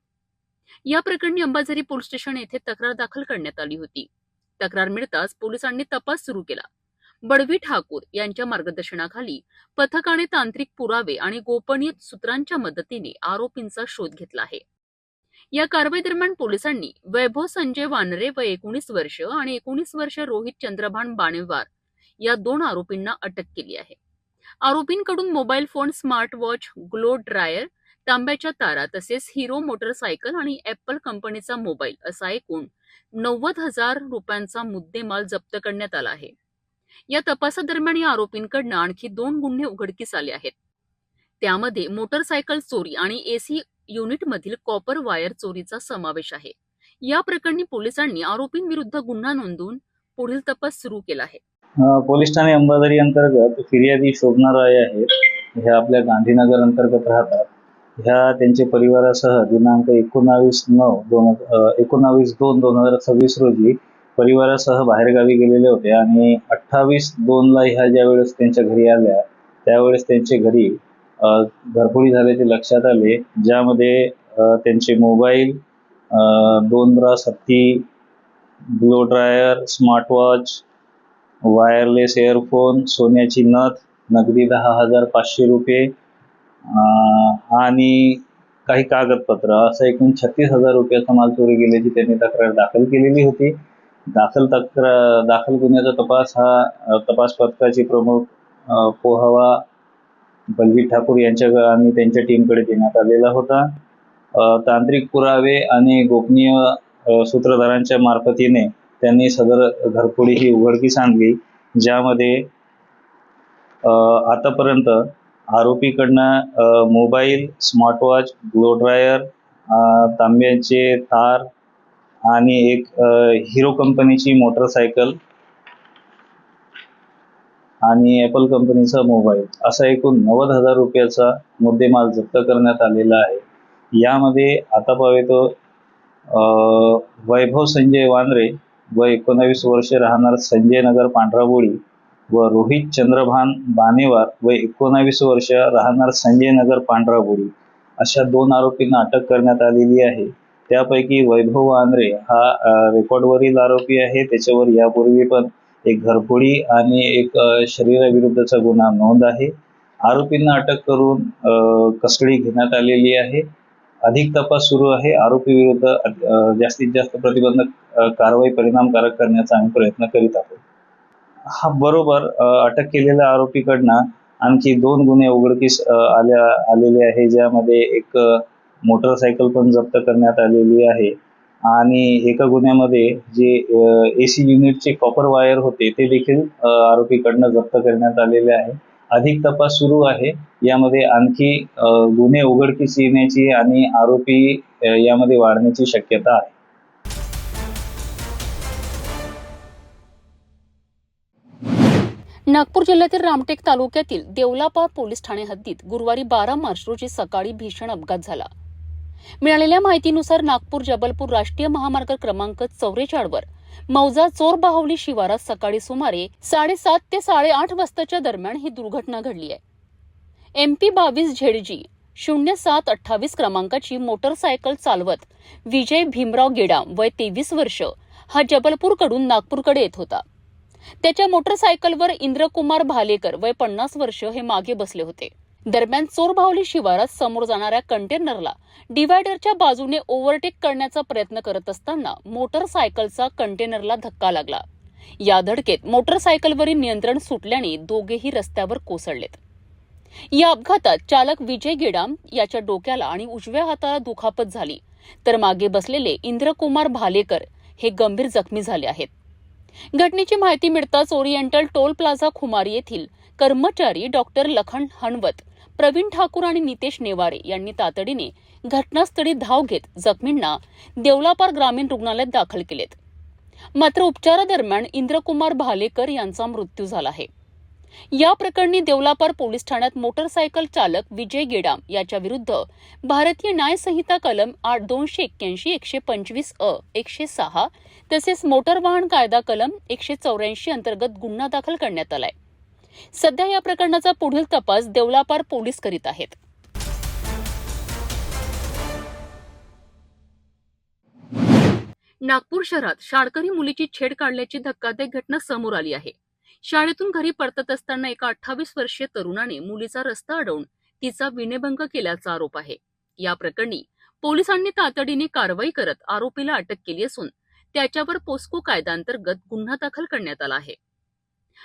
या प्रकरणी अंबाझरी पोलीस स्टेशन येथे तक्रार दाखल करण्यात आली होती. तक्रार मिळताच पोलिसांनी तपास सुरू केला. बडवी ठाकूर यांच्या मार्गदर्शनाखाली पथकाने तांत्रिक पुरावे आणि गोपनीय सूत्रांच्या मदतीने आरोपींचा शोध घेतला आहे. या कारवाई दरम्यान पोलिसांनी वैभव संजय वानरे व 19 वर्ष आणि 19 वर्ष रोहित चंद्रभान बाणेवार या 2 आरोपींना अटक केली आहे. आरोपींकडून मोबाईल फोन, स्मार्ट वॉच, ग्लो ड्रायर, तांब्याच्या तारा तसेच हिरो मोटरसायकल आणि ऍपल कंपनीचा मोबाईल असा एकूण 90,000 रुपयांचा मुद्देमाल जप्त करण्यात आला आहे. या तपासादरम्यान या आरोपींकडनं आणखी 2 गुन्हे उघडकीस आले आहेत. त्यामध्ये मोटरसायकल चोरी आणि AC युनिटमधील कॉपर वायर चोरीचा समावेश आहे. या प्रकरणी पोलिसांनी आरोपींविरुद्ध गुन्हा नोंदवून पुढील तपास सुरू केला आहे. पोलीस ठाणे अंबाझरी अंतर्गत फिर्यादी शोभना राय आहेत. ह्या आपल्या गांधीनगर अंतर्गत राहतात. ह्या त्यांच्या परिवारासह दिनांक 19/2/2026 रोजी परिवारासह बाहेरगावी गेलेले होते आणि 28/2 ह्या ज्यावेळेस त्यांच्या घरी आल्या त्यावेळेस त्यांच्या घरी घरफोडी झाल्याचे लक्षात आले, ज्यामध्ये त्यांचे मोबाईल, 2 ब्रास हत्ती, blow dryer, smartwatch, wireless earphone, सोन्याची नथ, नगदी 10,500 रुपये आणि काही कागदपत्र असं एकूण 36,000 रुपयाचा माल चोरी गेल्याची त्यांनी तक्रार दाखल केलेली होती. दाखल गुन्ह्याचा तपास हा तपास पथकाचे प्रमुख पोहावा बलजीत ठाकूर यांच्या आणि त्यांच्या टीमकडे देण्यात आलेला होता. तांत्रिक पुरावे आणि गोपनीय सूत्रधारांच्या मार्फतीने त्यांनी सदर घरफोडी ही उघडकीस आणली, ज्यामध्ये आतापर्यंत आरोपीकडनं मोबाईल, स्मार्टवॉच, ब्लो ड्रायर, तांब्याचे तार आणि एक हिरो कंपनीची मोटरसायकल आणि ॲपल कंपनीचा मोबाईल असा एकूण 90,000 रुपयाचा मुद्देमाल जप्त करण्यात आलेला आहे. यामध्ये आता पावे तो वैभव संजय वांद्रे व 19 वर्षे राहणार संजय नगर पांढराबोळी व रोहित चंद्रभान बानेवार व 19 वर्ष राहणार संजय नगर पांढराबोळी अशा 2 आरोपींना अटक करण्यात आलेली आहे. त्यापैकी वैभव वांद्रे हा रेकॉर्डवरील आरोपी आहे. त्याच्यावर यापूर्वी पण एक घरफोडी आणि एक शरीराविरुद्धचा गुन्हा नोंद आहे. आरोपींना अटक करून कस्टडी घेण्यात आलेली आहे. अधिक तपास सुरू आहे. आरोपी विरुद्ध जास्तीत जास्त प्रतिबंधक कारवाई परिणामकारक करण्याचा आम्ही प्रयत्न करीत आहोत. हा बरोबर अटक केलेल्या आरोपीकडनं आणखी 2 गुन्हे उघडकीस आलेले आहे, ज्यामध्ये एक मोटरसायकल पण जप्त करण्यात आलेली आहे आणि एका गुन्ह्यामध्ये जे AC युनिटचे कॉपर वायर होते ते देखील आरोपीकडनं जप्त करण्यात आलेले आहे. अधिक तपास सुरू आहे. यामध्ये आणखी गुन्हे उघडकीस येण्याची आणि आरोपी यामध्ये वाढण्याची शक्यता आहे. नागपूर जिल्ह्यातील रामटेक तालुक्यातील देवलापार पोलीस ठाणे हद्दीत गुरुवारी 12 मार्च रोजी सकाळी भीषण अपघात झाला. मिळालेल्या माहितीनुसार नागपूर जबलपूर राष्ट्रीय महामार्ग क्रमांक 44 वर मौजा चोरबाहुली शिवारात सकाळी सुमारे 7:30 ते 8:30 वाजताच्या दरम्यान ही दुर्घटना घडली आहे. MP 22 ZG 0728 क्रमांकाची मोटरसायकल चालवत विजय भीमराव गेडाम वय 23 वर्ष हा जबलपूरकडून नागपूरकडे येत होता. त्याच्या मोटरसायकलवर इंद्रकुमार भालेकर वय 50 वर्ष हे मागे बसले होते. दरम्यान चोरबाहुली शिवारात समोर जाणाऱ्या कंटेनरला डिव्हायडरच्या बाजूने ओव्हरटेक करण्याचा प्रयत्न करत असताना मोटरसायकलचा कंटेनरला धक्का लागला. या धडकेत मोटरसायकलवरील नियंत्रण सुटल्याने दोघेही रस्त्यावर कोसळलेत. या अपघातात चालक विजय गेडाम याच्या डोक्याला आणि उजव्या हाताला दुखापत झाली, तर मागे बसलेले इंद्रकुमार भालेकर हे गंभीर जखमी झाले आहेत. घटनेची माहिती मिळताच ओरिएंटल टोल प्लाझा खुमारी येथील कर्मचारी डॉक्टर लखन हणवत, प्रवीण ठाकूर आणि नितेश नेवारे यांनी तातडीने घटनास्थळी धाव घेत जखमींना देवलापार ग्रामीण रुग्णालयात दाखल केलेत. मात्र उपचारादरम्यान इंद्रकुमार भालेकर यांचा मृत्यू झाला आहे. या प्रकरणी देवलापार पोलीस ठाण्यात मोटरसायकल चालक विजय गेडाम याच्या विरुद्ध भारतीय न्याय संहिता कलम 281, 125 अ, 106 तसेच मोटर वाहन कायदा कलम 184 अंतर्गत गुन्हा दाखल करण्यात आलाय. सध्या या प्रकरणाचा पुढील तपास देवलापार पोलीस करीत आहेत. नागपूर शहरात शाळकरी मुलीची छेड काढल्याची धक्कादायक घटना समोर आली आहे. शाळेतून घरी परतत असताना एका 28 वर्षीय तरुणाने मुलीचा रस्ता अडवून तिचा विनयभंग केल्याचा आरोप आहे. या प्रकरणी पोलिसांनी तातडीने कारवाई करत आरोपीला अटक केली असून त्याच्यावर पोस्को कायद्याअंतर्गत गुन्हा दाखल करण्यात आला आहे.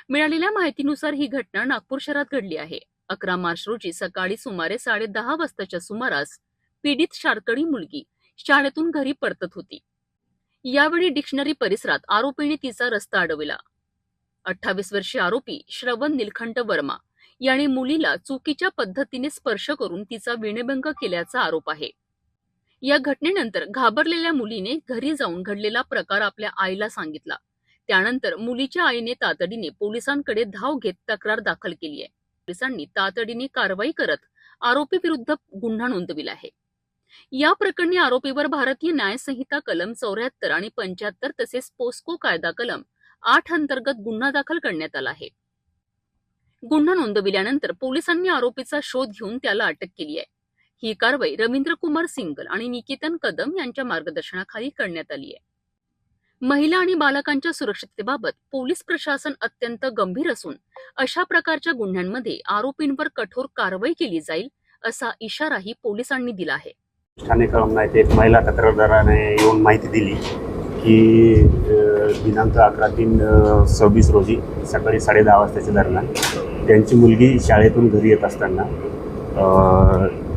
मिळालेल्या माहितीनुसार ही घटना नागपूर शहरात घडली आहे. 11 मार्च रोजी सकाळी सुमारे 10:30 वाजताच्या सुमारास पीडित शाळकरी मुलगी शाळेतून घरी परतत होती. यावेळी डिक्शनरी परिसरात आरोपीने तिचा रस्ता अडविला. 28 वर्षीय आरोपी श्रवण निलखंठ वर्मा याने मुलीला चुकीच्या पद्धतीने स्पर्श करून तिचा विनयभंग केल्याचा आरोप आहे. या घटनेनंतर घाबरलेल्या मुलीने घरी जाऊन घडलेला प्रकार आपल्या आईला सांगितला. त्यानंतर मुलीच्या आईने तातडीने पोलिसांकडे धाव घेत तक्रार दाखल केली आहे. पोलिसांनी तातडीने कारवाई करत आरोपी विरुद्ध गुन्हा नोंदविला आहे. या प्रकरणी आरोपीवर भारतीय न्याय संहिता कलम 74 आणि 75 तसेच पोस्को कायदा कलम 8 अंतर्गत गुन्हा दाखल करण्यात आला आहे. गुन्हा नोंदविल्यानंतर पोलिसांनी आरोपीचा शोध घेऊन त्याला अटक केली आहे. ही कारवाई रवींद्र कुमार सिंगल आणि निकेतन कदम यांच्या मार्गदर्शनाखाली करण्यात आली आहे. महिला आणि बालकांच्या सुरक्षिततेबाबत पोलीस प्रशासन अत्यंत गंभीर असून अशा प्रकारच्या गुन्ह्यांमध्ये आरोपींवर कठोर कारवाई केली जाईल असा इशाराही पोलिसांनी दिला आहे. ठाणे कळमना येथे एक महिला तक्रारदाराने येऊन माहिती दिली की दिनांक 11/3/26 रोजी सकाळी 10:30 वाजताच्या दरम्यान त्यांची मुलगी शाळेतून घरी येत असताना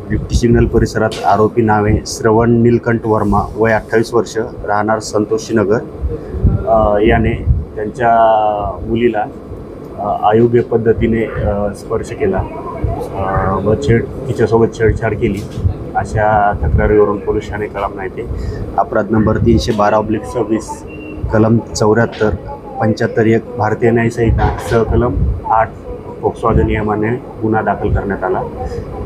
डिप्टी सिग्नल परिसरात आरोपी नावे श्रवण नीलकंठ वर्मा वय 28 वर्ष राहणार संतोषीनगर याने त्यांच्या मुलीला अयोग्य पद्धतीने स्पर्श केला व तिच्यासोबत छेडछाड केली अशा तक्रारीवरून पोलीस ठाणे कळमना येथे अपराध नंबर 312/26 कलम 74 75(1) भारतीय न्याय संहिता सहकलम 8 पोक्सो अधिनियमाने गुन्हा दाखल करण्यात आला.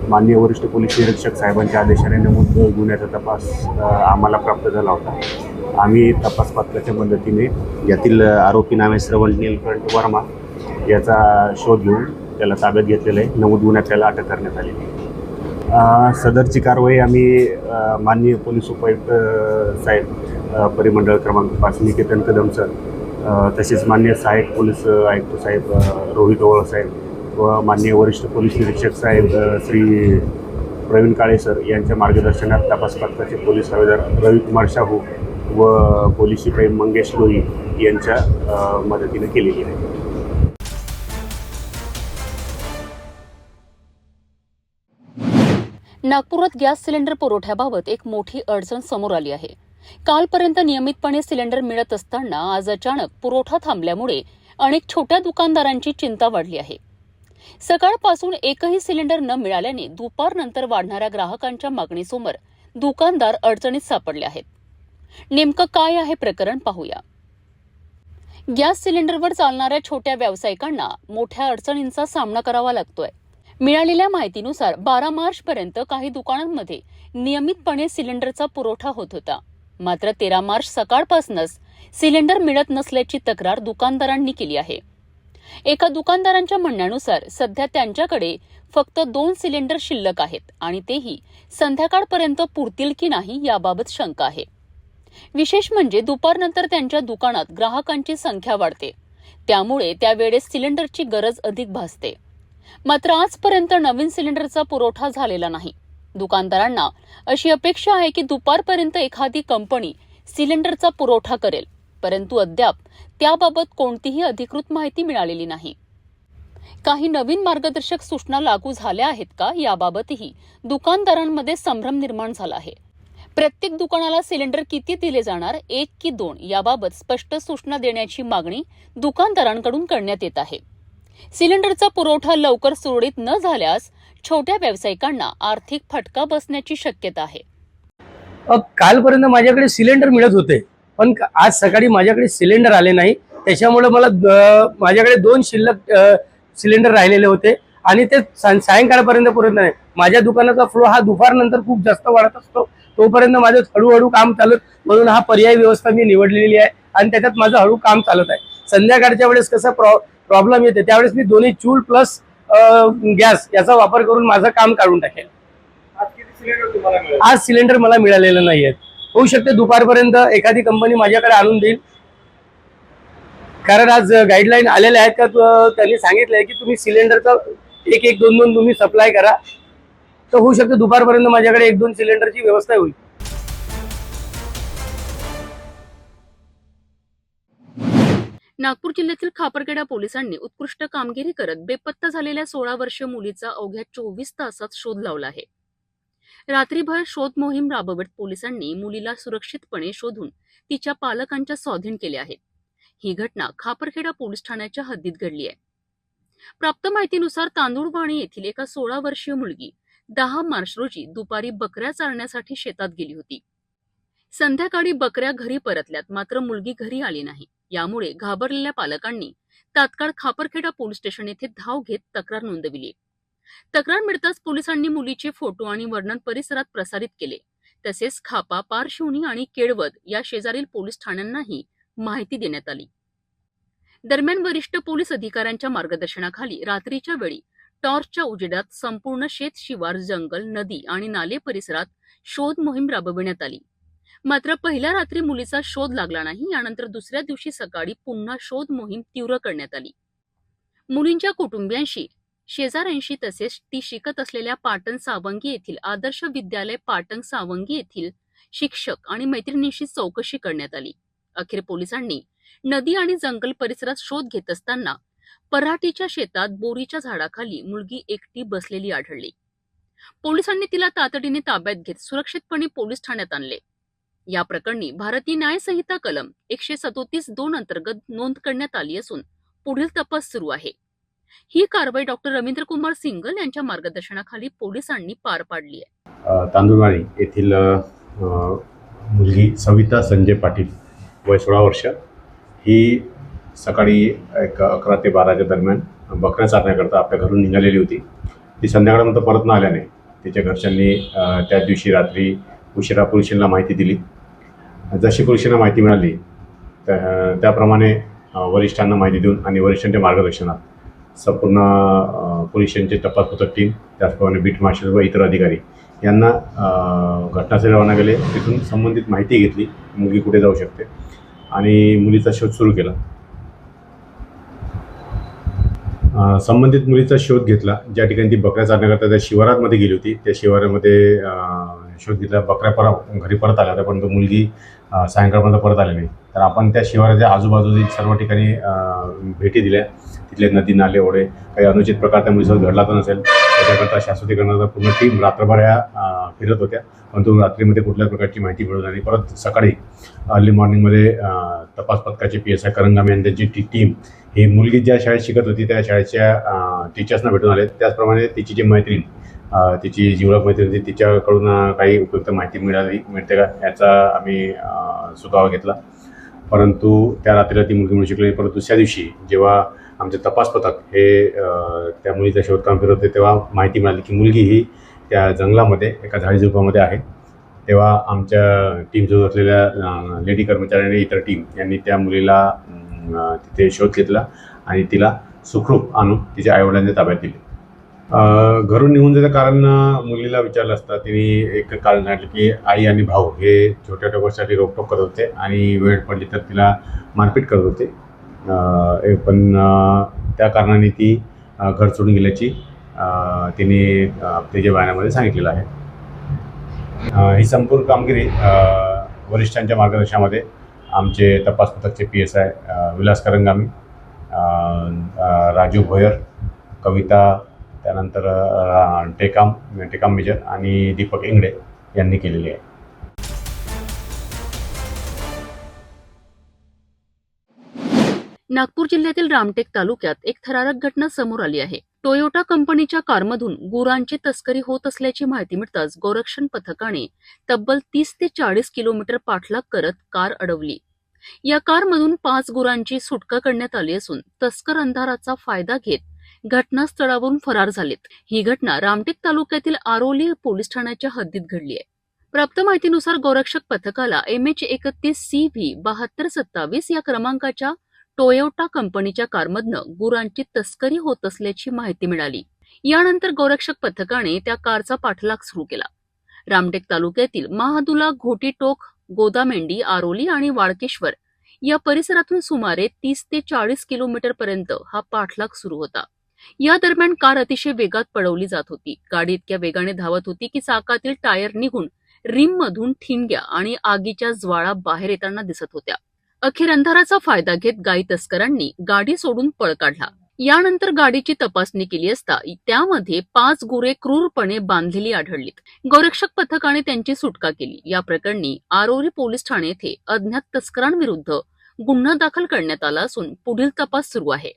माननीय वरिष्ठ पोलीस निरीक्षक साहेबांच्या आदेशाने नमूद गुन्ह्याचा तपास आम्हाला प्राप्त झाला होता. आम्ही तपास पथकाच्या मदतीने यातील आरोपी नावे श्रवण नीलकंठ वर्मा याचा शोध घेऊन त्याला ताब्यात घेतलेला आहे. नमूद गुन्ह्यात त्याला अटक करण्यात आलेली आहे. सदरची कारवाई आम्ही माननीय पोलीस उपायुक्त साहेब परिमंडळ क्रमांक 5 निकेतन कदम सर तसेच माननीय सहाय्यक पोलीस आयुक्त साहेब रोहित ओवळ साहेब व माननीय वरिष्ठ पोलीस निरीक्षक साहेब श्री प्रवीण काळे सर यांच्या मार्गदर्शनात तपास पथकाचे पोलीस हवालदार रविकुमार शाहू व पोलीस शिपाई मंगेश लोही यांच्या मदतीने केलेली आहे. नागपुरात गॅस सिलेंडर पुरवठ्याबाबत एक मोठी अडचण समोर आली आहे. कालपर्यंत नियमितपणे सिलेंडर मिळत असताना आज अचानक पुरवठा थांबल्यामुळे अनेक छोट्या दुकानदारांची चिंता वाढली आहे. सकाळपासून एकही सिलेंडर न मिळाल्याने दुपारनंतर वाढणाऱ्या ग्राहकांच्या मागणीसमोर दुकानदार अडचणीत सापडले आहेत. नेमकं काय आहे प्रकरण पाहूया. गॅस सिलेंडरवर चालणाऱ्या छोट्या व्यावसायिकांना मोठ्या अडचणींचा सामना करावा लागतोय. मिळालेल्या माहितीनुसार 12 मार्चपर्यंत काही दुकानांमध्ये नियमितपणे सिलेंडरचा पुरवठा होत होता. मात्र 13 मार्च सकाळपासूनच सिलेंडर मिळत नसल्याची तक्रार दुकानदारांनी केली आहे. एका दुकानदारांच्या म्हणण्यानुसार सध्या त्यांच्याकडे फक्त 2 सिलेंडर शिल्लक आहेत आणि तेही संध्याकाळपर्यंत पुरतील की नाही याबाबत शंका आहे. विशेष म्हणजे दुपारनंतर त्यांच्या दुकानात ग्राहकांची संख्या वाढते, त्यामुळे त्यावेळेस सिलेंडरची गरज अधिक भासते. मात्र आजपर्यंत नवीन सिलेंडरचा पुरवठा झालेला नाही. दुकानदारांना अशी अपेक्षा आहे की दुपारपर्यंत एखादी कंपनी सिलेंडरचा पुरवठा करेल, परंतु अद्याप त्याबाबत कोणतीही अधिकृत माहिती मिळालेली नाही. काही नवीन मार्गदर्शक सूचना लागू झाल्या आहेत का याबाबतही दुकानदारांमध्ये संभ्रम निर्माण झाला आहे. प्रत्येक दुकानाला सिलेंडर किती दिले जाणार, 1 की 2 याबाबत स्पष्ट सूचना देण्याची मागणी दुकानदारांकडून करण्यात येत आहे. सिलेंडरचा पुरवठा लवकर सुरळीत न झाल्यास छोट्या व्यावसायिकांना आर्थिक फटका बसण्याची शक्यता आहे. कालपर्यंत माझ्याकडे सिलेंडर मिळत होते, पण आज सकाळी माझ्याकडे सिलेंडर आले नाही. त्याच्यामुळे मला माझ्याकडे 2 शिल्लक सिलेंडर राहिलेले होते आणि ते सायंकाळपर्यंत पुरत नाही. माझ्या दुकानाचा फ्लो हा दुपारनंतर खूप जास्त वाढत असतो, तोपर्यंत माझं हळूहळू काम चालत, म्हणून हा पर्याय व्यवस्था मी निवडलेली आहे आणि त्याच्यात माझं हळू काम चालत आहे. संध्याकाळच्या वेळेस कसं प्रॉब्लेम येते त्यावेळेस मी दोन्ही चूल प्लस गॅस याचा वापर करून माझं काम काढून टाकेल. आज सिलेंडर मला मिळालेलं नाहीये. होऊ शकते दुपारपर्यंत एखादी कंपनी माझ्याकडे आणून देईल, कारण आज गाईडलाईन आलेल्या आहेत का त्यांनी सांगितलंय की तुम्ही सिलेंडरचा 1-2 तुम्ही सप्लाय करा, तर होऊ शकते दुपारपर्यंत माझ्याकडे 1-2 सिलेंडरची व्यवस्था होईल. नागपूर जिल्ह्यातील खापरखेडा पोलिसांनी उत्कृष्ट कामगिरी करत बेपत्ता झालेल्या 16 वर्षीय मुलीचा अवघ्या 24 तासात शोध लावला आहे. रात्रीभर शोध मोहीम राबवत पोलिसांनी मुलीला सुरक्षितपणे शोधून तिच्या पालकांच्या स्वाधीन केले आहे. ही घटना खापरखेडा पोलीस ठाण्याच्या हद्दीत घडली आहे. प्राप्त माहितीनुसार तांदूळवाणी येथील एका 16 वर्षीय मुलगी 10 मार्च रोजी दुपारी बकऱ्या चारण्यासाठी शेतात गेली होती. संध्याकाळी बकऱ्या घरी परतल्यात, मात्र मुलगी घरी आली नाही. यामुळे घाबरलेल्या पालकांनी तात्काळ खापरखेडा पोलीस स्टेशन येथे धाव घेत तक्रार नोंदविली. तक्रार मिळताच पोलिसांनी मुलीचे फोटो आणि वर्णन परिसरात प्रसारित केले. तसेच खापा, पारशिवनी आणि केळवद या शेजारील पोलीस ठाण्यांनाही माहिती देण्यात आली. दरम्यान वरिष्ठ पोलीस अधिकाऱ्यांच्या मार्गदर्शनाखाली रात्रीच्या वेळी टॉर्चच्या उजेडात संपूर्ण शेत शिवार, जंगल, नदी आणि नाले परिसरात शोध मोहीम राबविण्यात आली. मात्र पहिल्या रात्री मुलीचा शोध लागला नाही. यानंतर दुसऱ्या दिवशी सकाळी पुन्हा शोध मोहीम तीव्र करण्यात आली. मुलींच्या कुटुंबियांशी, शेजाऱ्यांशी तसेच ती शिकत असलेल्या पाटण सावंगी येथील आदर्श विद्यालय पाटण सावंगी येथील शिक्षक आणि मैत्रिणींशी चौकशी करण्यात आली. अखेर पोलिसांनी नदी आणि जंगल परिसरात शोध घेत असताना पराठीच्या शेतात बोरीच्या झाडाखाली मुलगी एकटी बसलेली आढळली. पोलिसांनी तिला तातडीने ताब्यात घेत सुरक्षितपणे पोलीस ठाण्यात आणले. या प्रकरणी भारतीय न्याय संहिता कलम 137(2) अंतर्गत नोंद करण्यात आली असून पुढील तपास सुरू आहे. ही कारवाई डॉक्टर रवींद्र कुमार सिंगल यांच्या मार्गदर्शनाखाली पोलिसांनी पार पाडली आहे. तांदुळवाडी येथील मुलगी सविता संजय पाटील, वय 16 वर्ष, ही सकाळी एक 11 ते 12च्या दरम्यान बकऱ्या चारण्याकरता आपल्या घरून निघालेली होती. ती संध्याकाळनंतर परत न आल्याने तिच्या घरच्यांनी त्या दिवशी रात्री उशिरा पोलिसांना माहिती दिली. जशी पोलिसांना माहिती मिळाली त्याप्रमाणे वरिष्ठांना माहिती देऊन आणि वरिष्ठांच्या मार्गदर्शनात संपूर्ण पोलिसांचे तपास पथक टीम, त्याचप्रमाणे बीट मार्शल व इतर अधिकारी यांना घटनास्थळी रवाना केले. तिथून संबंधित माहिती घेतली, मुलगी कुठे जाऊ शकते, आणि मुलीचा शोध सुरू केला. संबंधित मुलीचा शोध घेतला. ज्या ठिकाणी ती बकऱ्या चारण्याकरता त्या शिवारामध्ये गेली होती, त्या शिवारामध्ये शोध घेतला. बकऱ्या घरी परत आल्या होत्या, परंतु मुलगी सायंकाळपर्यंत परत आली नाही. तर आपण त्या शिवाराच्या आजूबाजूच्या सर्व ठिकाणी भेटी दिल्या. तिथले नदी, नाले, ओढे, काही अनुचित प्रकार त्या मुलीसोबत घडला तर नसेल त्याच्याकरता शाश्वतीकरणाचा पूर्ण टीम रात्रभर फिरत होत्या, परंतु रात्रीमध्ये कुठल्याच प्रकारची माहिती मिळून आणि परत सकाळी अर्ली मॉर्निंगमध्ये तपास पथकाचे PSI करंगामे आणि त्यांची टीम ही मुलगी ज्या शाळेत शिकत होती त्या शाळेच्या टीचर्सना भेटून आले. त्याचप्रमाणे तिची जी मैत्रीण, तिची जीवलग मैत्रीण होती, तिच्याकडून काही उपयुक्त माहिती मिळते का याचा आम्ही सुगावा घेतला. परंतु त्या रात्रीला ती मुलगी मिळू शकली. परंतु दुसऱ्या दिवशी जेव्हा आमचे तपास पथक हे त्या मुलीचा शोधकाम फिरत होते तेव्हा माहिती मिळाली की मुलगी ही त्या जंगलामध्ये एका झाडीझुडपामध्ये आहे. तेव्हा आमच्या टीमसोबत असलेल्या लेडी कर्मचाऱ्यांनी, इतर टीम यांनी त्या मुलीला तिथे शोध घेतला आणि तिला सुखरूप आणून तिच्या आईवडिलांच्या ताब्यात दिले. घरून निघून जायचं कारण मुलीला विचारलं असता तिने एक कारण सांगितलं की आई आणि भाऊ हे छोट्या छोट्या गोष्टीसाठी रोकटोक करत होते आणि वेळ पडली तर तिला मारपीट करत होते. पण त्या कारणाने ती घर सोडून गेल्याची तिने तिच्या बयानामध्ये सांगितलेलं आहे. ही संपूर्ण कामगिरी वरिष्ठांच्या मार्गदर्शनामध्ये आमचे तपास पथकचे PSI विलास करंगामी, राजू भोयर, कविता, त्यानंतर टेकाम मेजर आणि दीपक इंगडे यांनी केलेली आहे. नागपूर जिल्ह्यातील रामटेक तालुक्यात एक थरारक घटना समोर आली आहे. टोयोटा कंपनीच्या कारमधून गुरांची तस्करी होत असल्याची माहिती मिळताच गोरक्षण पथकाने तब्बल 30 ते 40 किलोमीटर पाठलाग करत कार अडवली. या कारमधून 5 गुरांची सुटका करण्यात आली असून तस्कर अंधाराचा फायदा घेत घटनास्थळावरून फरार झालेत. ही घटना रामटेक तालुक्यातील आरोली पोलीस ठाण्याच्या हद्दीत घडली आहे. प्राप्त माहितीनुसार गोरक्षक पथकाला MH31CV 7227 या क्रमांकाच्या टोयोटा कंपनीच्या कारमधनं गुरांची तस्करी होत असल्याची माहिती मिळाली. यानंतर गोरक्षक पथकाने त्या कारचा पाठलाग सुरू केला. रामटेक तालुक्यातील महादुला, घोटीटोक, गोदामेंडी, आरोली आणि वाळकेश्वर या परिसरातून सुमारे 30 ते 40 किलोमीटर पर्यंत हा पाठलाग सुरू होता. या दरम्यान कार अतिशय वेगात पळवली जात होती. गाडी इतक्या वेगाने धावत होती की चाकातील टायर निघून रिममधून ठिणग्या आणि आगीच्या ज्वाळा बाहेर येताना दिसत होत्या. अखेर अंधाराचा फायदा घेत गाई तस्करांनी गाडी सोडून पळ काढला. यानंतर गाडीची तपासणी केली असता त्यामध्ये 5 गुरे क्रूरपणे बांधलेली आढळलीत. गोरक्षक पथकाने त्यांची सुटका केली. या प्रकरणी आरोली पोलीस ठाणे येथे अज्ञात तस्करांविरुद्ध गुन्हा दाखल करण्यात आला असून पुढील तपास सुरू आहे.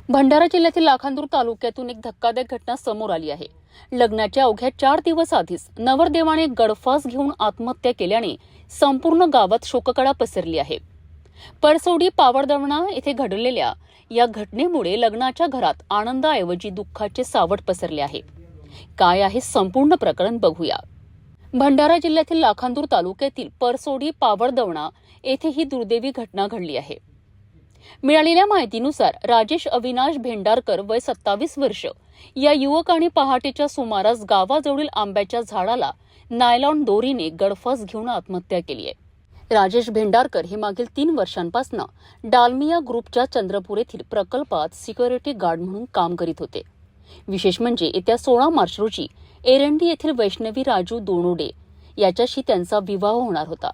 भंडारा जिल्ह्यातील लाखांदूर तालुक्यातून एक धक्कादायक घटना समोर आली आहे. लग्नाच्या अवघ्या 4 दिवस आधीच नवरदेवाने गळफास घेऊन आत्महत्या केल्याने संपूर्ण गावात शोककळा पसरली आहे. परसोडी पावडदवणा येथे घडलेल्या या घटनेमुळे लग्नाच्या घरात आनंदाऐवजी दुःखाचे सावट पसरले आहे. काय आहे संपूर्ण प्रकरण बघूया. भंडारा जिल्ह्यातील लाखांदूर तालुक्यातील परसोडी पावडदवणा येथे ही दुर्दैवी घटना घडली आहे. मिळालेल्या माहितीनुसार राजेश अविनाश भेंडारकर वय 27 वर्ष या युवकाने पहाटेच्या सुमारास गावाजवळील आंब्याच्या झाडाला नायलॉन दोरीने गळफास घेऊन आत्महत्या केली आहे. राजेश भेंडारकर हे मागील 3 वर्षांपासून डालमिया ग्रुपच्या चंद्रपूर येथील प्रकल्पात सिक्युरिटी गार्ड म्हणून काम करीत होते. विशेष म्हणजे येत्या 16 मार्च रोजी एरंडी येथील वैष्णवी राजू दोनोडे याच्याशी त्यांचा विवाह होणार होता.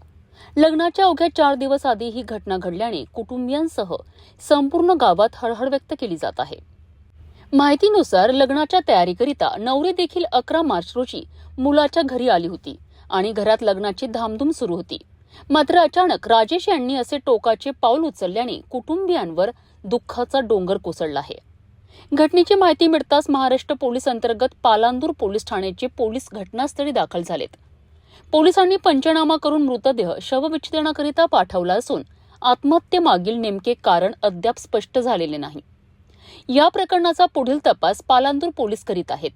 लग्नाच्या अवघ्या 4 दिवस आधी ही घटना घडल्याने कुटुंबियांसह संपूर्ण गावात हळहळ व्यक्त केली जात आहे. माहितीनुसार लग्नाच्या तयारीकरिता नवरी देखील 11 मार्च रोजी मुलाच्या घरी आली होती आणि घरात लग्नाची धामधूम सुरू होती. मात्र अचानक राजेश यांनी असे टोकाचे पाऊल उचलल्याने कुटुंबियांवर दुःखाचा डोंगर कोसळला आहे. घटनेची माहिती मिळताच महाराष्ट्र पोलीस अंतर्गत पालांदूर पोलीस ठाण्याचे पोलीस घटनास्थळी दाखल झालेत. पोलिसांनी पंचनामा करून मृतदेह शवविच्छेदनाकरिता पाठवला असून आत्महत्येमागील नेमके कारण अद्याप स्पष्ट झालेले नाही. या प्रकरणाचा पुढील तपास पालांदूर पोलीस करीत आहेत.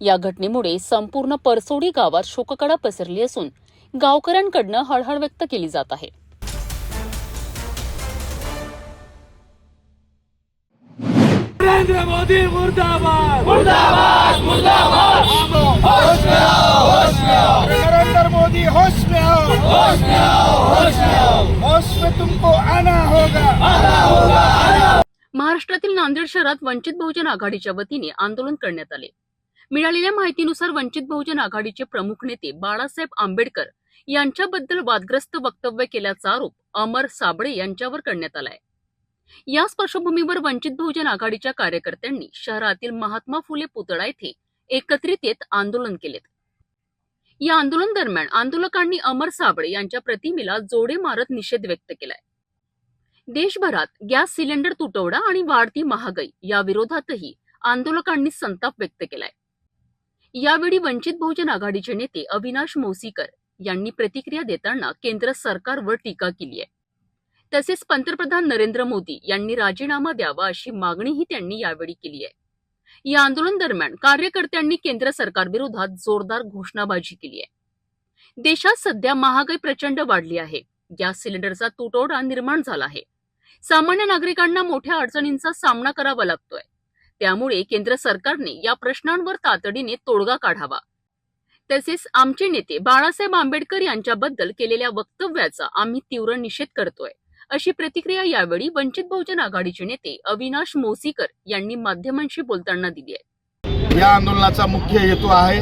या घटनेमुळे संपूर्ण परसोडी गावात शोककळा पसरली असून गावकऱ्यांकडून हळहळ व्यक्त केली जात आहे. नरेंद्र मोदी मुर्दाबाद मुर्दाबाद मुर्दाबाद होश में आओ होश में आओ नरेंद्र मोदी होश में आओ होश में आओ होश में आओ होश में तुमको आना होगा आना होगा. महाराष्ट्रातील नांदेड शहरात वंचित बहुजन आघाडीच्या वतीने आंदोलन करण्यात आले. मिळालेल्या माहितीनुसार वंचित बहुजन आघाडीचे प्रमुख नेते बाळासाहेब आंबेडकर यांच्याबद्दल वादग्रस्त वक्तव्य केल्याचा आरोप अमर साबळे यांच्यावर करण्यात आलाय. याच पार्श्वभूमीवर वंचित बहुजन आघाडीच्या कार्यकर्त्यांनी शहरातील महात्मा फुले पुतळा येथे एकत्रित येत आंदोलन केले. या आंदोलन दरम्यान आंदोलकांनी अमर साबळे यांच्या प्रतिमेला जोडे मारत निषेध व्यक्त केलाय. देशभरात गॅस सिलेंडर तुटवडा आणि वाढती महागाई या विरोधातही आंदोलकांनी संताप व्यक्त केलाय. यावेळी वंचित बहुजन आघाडीचे नेते अविनाश मौसीकर यांनी प्रतिक्रिया देताना केंद्र सरकारवर टीका केली आहे. तसेच पंतप्रधान नरेंद्र मोदी यांनी राजीनामा द्यावा अशी मागणीही त्यांनी यावेळी केली आहे. या आंदोलन दरम्यान कार्यकर्त्यांनी केंद्र सरकारविरोधात जोरदार घोषणाबाजी केली आहे. देशात सध्या महागाई प्रचंड वाढली आहे. गॅस सिलेंडरचा तुटवडा निर्माण झाला आहे. सामान्य नागरिकांना मोठ्या अडचणींचा सामना करावा लागतोय. त्यामुळे केंद्र सरकारने या प्रश्नांवर तातडीने तोडगा काढावा. तसेच आमचे नेते बाळासाहेब आंबेडकर यांच्याबद्दल केलेल्या वक्तव्याचा आम्ही तीव्र निषेध करतोय अशी प्रतिक्रिया यावेळी वंचित बहुजन आघाडीचे नेते अविनाश मौसीकर यांनी माध्यमांशी बोलताना दिली आहे. या आंदोलनाचा मुख्य हेतू आहे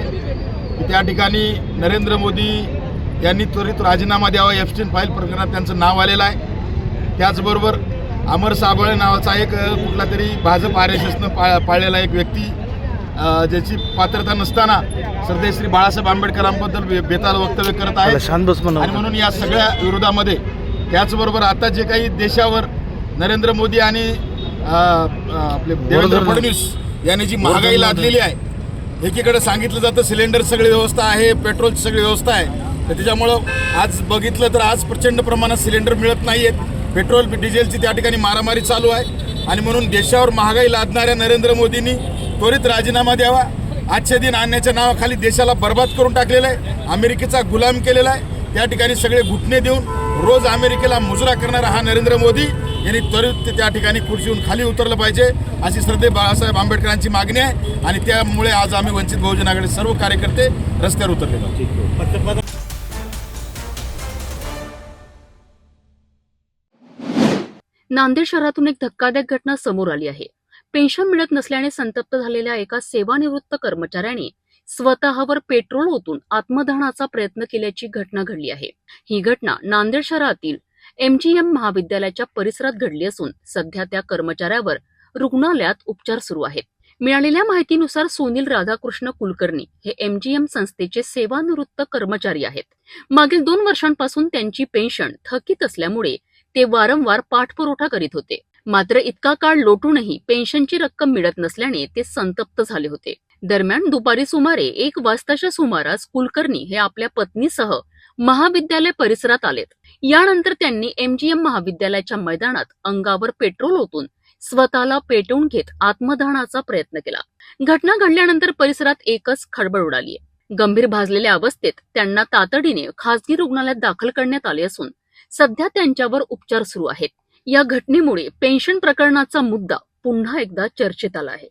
की त्या ठिकाणी नरेंद्र मोदी यांनी त्वरित राजीनामा द्यावा. एफस्टीन फाईल प्रकरणात त्यांचं नाव आलेलं आहे. त्याचबरोबर अमर साबळे नावाचा एक कुठला तरी भाजप RSSनं पाळलेला एक व्यक्ती ज्याची पात्रता नसताना श्री बाळासाहेब आंबेडकरांबद्दल बेताल वक्तव्य करत आहे. आणि म्हणून या सगळ्या विरोधामध्ये त्याचबरोबर आता जे काही देशावर नरेंद्र मोदी आणि आपले देवेंद्र फडणवीस यांनी जी महागाई लादलेली आहे, एकीकडे सांगितलं जातं सिलेंडर सगळी व्यवस्था आहे, पेट्रोलची सगळी व्यवस्था आहे, तर त्याच्यामुळं आज बघितलं तर आज प्रचंड प्रमाणात सिलेंडर मिळत नाही आहेत. पेट्रोल डिझेलची त्या ठिकाणी मारामारी चालू आहे. आणि म्हणून देशावर महागाई लादणाऱ्या नरेंद्र मोदींनी त्वरित राजीनामा द्यावा. आजचे दिन आणण्याच्या नावाखाली देशाला बर्बाद करून टाकलेला आहे. अमेरिकेचा गुलाम केलेला आहे. त्या ठिकाणी सगळे घुटणे देऊन रोज अमेरिकेला मुजरा करणारा हा नरेंद्र मोदी यांनी त्वरित त्या ठिकाणी खुर्चीहून खाली उतरलं पाहिजे अशी श्रद्धे बाळासाहेब आंबेडकरांची मागणी आहे. आणि त्यामुळे आज आम्ही वंचित बहुजन आघाडी सर्व कार्यकर्ते रस्त्यावर उतरले आहोत. नांदेड शहरातून एक धक्कादायक घटना समोर आली आहे. पेन्शन मिळत नसल्याने संतप्त झालेल्या एका सेवानिवृत्त कर्मचाऱ्याने स्वतःवर पेट्रोल ओतून आत्मदहनाचा प्रयत्न केल्याची घटना घडली आहे. ही घटना नांदेड शहरातील MGM महाविद्यालयाच्या परिसरात घडली असून सध्या त्या कर्मचाऱ्यावर रुग्णालयात उपचार सुरू आहेत. मिळालेल्या माहितीनुसार सुनील राधाकृष्ण कुलकर्णी हे MGM संस्थेचे सेवानिवृत्त कर्मचारी आहेत. मागील 2 वर्षांपासून त्यांची पेन्शन थकीत असल्यामुळे ते वारंवार पाठपुरवठा करीत होते. मात्र इतका काळ लोटूनही पेन्शनची रक्कम मिळत नसल्याने ते संतप्त झाले होते. दरम्यान दुपारी सुमारे 1 वाजताच्या सुमारास कुलकर्णी हे आपल्या पत्नीसह महाविद्यालय परिसरात आलेत. यानंतर त्यांनी MGM महाविद्यालयाच्या मैदानात अंगावर पेट्रोल ओतून स्वतःला पेटवून घेत आत्मदहनाचा प्रयत्न केला. घटना घडल्यानंतर परिसरात एकच खळबळ उडाली. गंभीर भाजलेल्या अवस्थेत त्यांना तातडीने खासगी रुग्णालयात दाखल करण्यात आले असून सध्या त्यांच्यावर उपचार सुरू आहेत. या घटनेमुळे पेन्शन प्रकरणाचा मुद्दा पुन्हा एकदा चर्चेत आला आहे.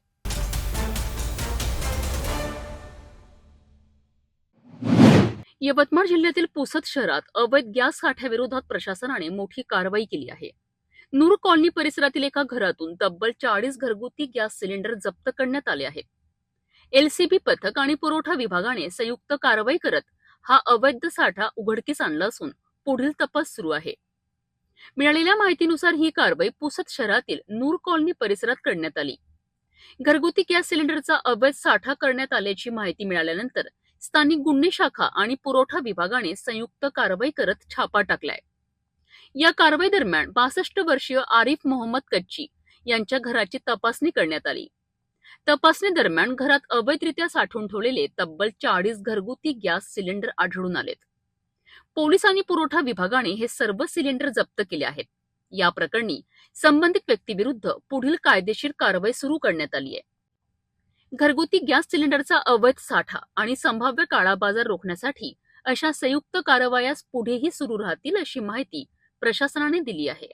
यवतमाळ जिल्ह्यातील पुसद शहरात अवैध गॅस साठ्याविरोधात प्रशासनाने मोठी कारवाई केली आहे. नूर कॉलनी परिसरातील एका घरातून तब्बल 40 घरगुती गॅस सिलेंडर जप्त करण्यात आले आहेत. एलसीबी पथक आणि पुरवठा विभागाने संयुक्त कारवाई करत हा अवैध साठा उघडकीस आणला असून पुढील तपास सुरू आहे. मिळालेल्या माहितीनुसार ही कारवाई पुसद शहरातील नूर कॉलनी परिसरात करण्यात आली. घरगुती गॅस सिलेंडरचा अवैध साठा करण्यात आल्याची माहिती मिळाल्यानंतर स्थानिक गुन्हे शाखा आणि पुरवठा विभागाने संयुक्त कारवाई करत छापा टाकलाय. या कारवाई दरम्यान 62 वर्षीय आरिफ मोहम्मद कच्ची यांच्या घराची तपासणी करण्यात आली. तपासणी दरम्यान घरात अवैधरित्या साठवून ठेवलेले तब्बल 40 घरगुती गॅस सिलेंडर आढळून आलेत. पोलीस आणि पुरवठा विभागाने हे सर्व सिलेंडर जप्त केले आहेत. या प्रकरणी संबंधित व्यक्तीविरुद्ध पुढील कायदेशीर कारवाई सुरू करण्यात आली आहे. घरगुती गॅस सिलेंडरचा अवैध साठा आणि संभाव्य काळाबाजार रोखण्यासाठी अशा संयुक्त कारवायास पुढेही सुरू राहतील अशी माहिती प्रशासनाने दिली आहे.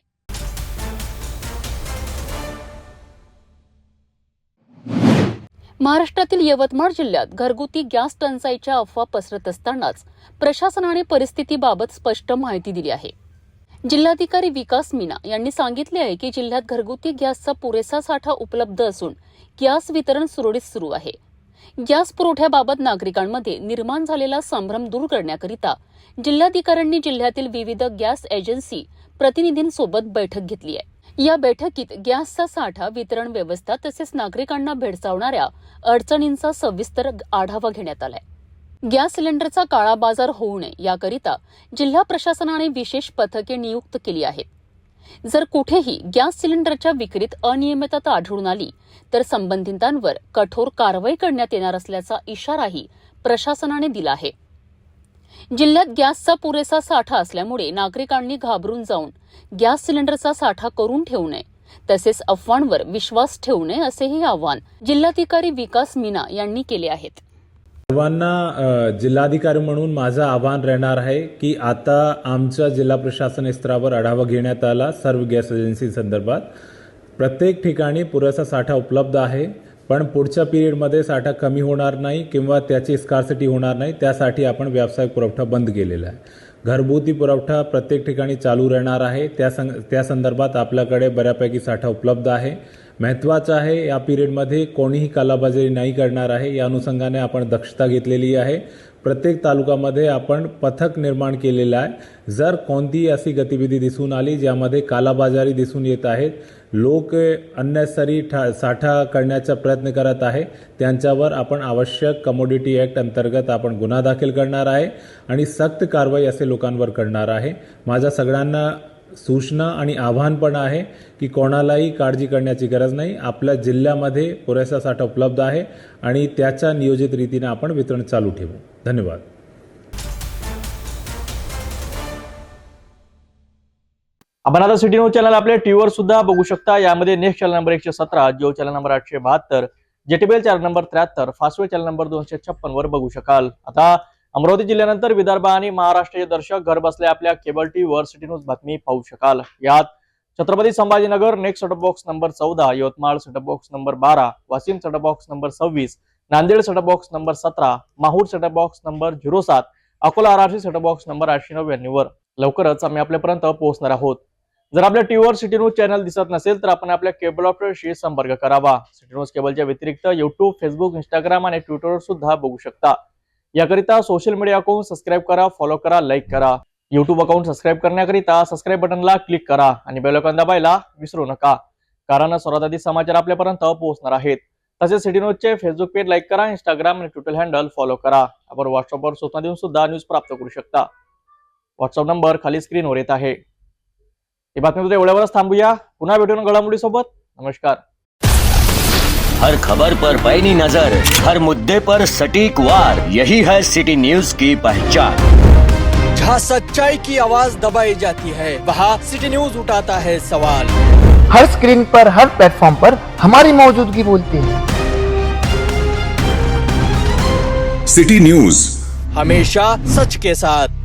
महाराष्ट्रातील यवतमाळ जिल्ह्यात घरगुती गॅस टंचाईच्या अफवा पसरत असतानाच प्रशासनाने परिस्थितीबाबत स्पष्ट माहिती दिली आहे. जिल्हाधिकारी विकास मीना यांनी सांगितले आहे की जिल्ह्यात घरगुती गॅसचा पुरेसा साठा उपलब्ध असून गॅस वितरण सुरळीत सुरू आहे. गॅस पुरवठ्याबाबत नागरिकांमध्ये निर्माण झालेला संभ्रम दूर करण्याकरिता जिल्हाधिकाऱ्यांनी जिल्ह्यातील विविध गॅस एजन्सी प्रतिनिधींसोबत बैठक घेतली आहे. या बैठकीत गॅसचा साठा, वितरण व्यवस्था तसेच नागरिकांना भेडसावणाऱ्या अडचणींचा सविस्तर आढावा घेण्यात आलाय. गॅस सिलेंडरचा काळा बाजार होऊ नये याकरिता जिल्हा प्रशासनाने विशेष पथके नियुक्त केली आहेत. जर कुठेही गॅस सिलेंडरच्या विक्रीत अनियमितता आढळून आली तर संबंधितांवर कठोर कारवाई करण्यात येणार असल्याचा इशाराही प्रशासनाने दिला आहे. जिल्ह्यात गॅसचा पुरेसा साठा असल्यामुळे नागरिकांनी घाबरून जाऊन गॅस सिलेंडरचा साठा करून ठेवू नये तसेच अफवांवर विश्वास ठेवू नये असेही आवाहन जिल्हाधिकारी विकास मीना यांनी केले आहेत. सर्वांना जिल्हाधिकारी म्हणून माझं आवाहन राहणार आहे की आता आमच्या जिल्हा प्रशासन स्तरावर आढावा घेण्यात आला सर्व गॅस एजन्सी संदर्भात. प्रत्येक ठिकाणी पुरेसा साठा उपलब्ध आहे, पण पुढच्या पिरियडमध्ये साठा कमी होणार नाही किंवा त्याची स्कार्सिटी होणार नाही, त्यासाठी आपण व्यावसायिक पुरवठा बंद केलेला आहे. घरगुती पुरवठा प्रत्येक ठिकाणी चालू राहणार आहे. त्या संदर्भात आपल्याकडे बऱ्यापैकी साठा उपलब्ध आहे. महत्त्वाचं आहे या पिरियडमध्ये कोणीही कालाबाजारी नाही करणार आहे. या अनुषंगाने आपण दक्षता घेतलेली आहे. प्रत्येक तालुक्यामध्ये आपण पथक निर्माण केलेलं आहे. जर कोणतीही अशी गतिविधी दिसून आली ज्यामध्ये कालाबाजारी दिसून येत आहेत, लोक अननेसरी साठा करण्याचा प्रयत्न करत आहे, त्यांच्यावर आपण आवश्यक कमोडिटी ॲक्ट अंतर्गत आपण गुन्हा दाखल करणार आहे आणि सक्त कारवाई असे लोकांवर करणार आहे. माझ्या सगळ्यांना सूचना आणि आव्हान पण आहे की कोणालाही काळजी करण्याची गरज नाही. आपल्या जिल्ह्यामध्ये पुरेसा साठा उपलब्ध आहे आणि त्याच्या नियोजित रीतीने आपण वितरण चालू ठेवू. धन्यवाद. आपण आता सिटी न्यूज चॅनल आपल्या टीव्हीवर सुद्धा बघू शकता. यामध्ये next channel number 117, Jio channel number 872, JTBL channel number 73, Fastway channel number 256 वर बघू शकाल. आता अमरावती जिल्ह्यानंतर विदर्भ आणि महाराष्ट्राचे दर्शक घर बसल्या आपल्या केबल टीव्हीवर सिटी न्यूज बातमी पाहू शकाल. यात Chhatrapati Sambhajinagar next setup box number 14, Yavatmal setup box number 12, Washim setup box number 26, Nanded setup box number 17, Mahur setup box number 07, Akola RRC setup box number 899 वर लवकरच आम्ही आपल्यापर्यंत पोहोचणार आहोत. जर आपल्या टीव्हीवर सिटी न्यूज चॅनल दिसत नसेल तर आपण आपल्या केबल ऑपरेटरशी संपर्क करावा. सिटी न्यूज केबलच्या व्यतिरिक्त युट्यूब, फेसबुक, इंस्टाग्राम आणि ट्विटरवर सुद्धा बघू शकता. याकरिता सोशल मीडिया अकाउंट सबस्क्राईब करा, फॉलो करा, लाईक करा. युट्यूब अकाउंट सबस्क्राईब करण्याकरिता सबस्क्राईब बटनला क्लिक करा आणि बेल आयकॉन दाबायला विसरू नका, कारण सर्वात आधी समाचार आपल्यापर्यंत पोहोचणार आहेत. तसेच सिटी न्यूजचे फेसबुक पेज लाईक करा, इंस्टाग्राम आणि ट्विटर हँडल फॉलो करा. आपण व्हॉट्सअपवर सूचना देऊन सुद्धा न्यूज प्राप्त करू शकता. व्हॉट्सअप नंबर खाली स्क्रीनवर येत आहे. ही बातमी एवढ्यावरच थांबूया. पुन्हा भेटून घडामोडीसोबत. नमस्कार. हर खबर पर पैनी नजर, हर मुद्दे पर सटीक वार, यही है सिटी न्यूज की पहचान. जहाँ सच्चाई की आवाज दबाई जाती है वहाँ सिटी न्यूज उठाता है सवाल. हर स्क्रीन पर, हर प्लेटफॉर्म पर हमारी मौजूदगी बोलती है. सिटी न्यूज हमेशा सच के साथ.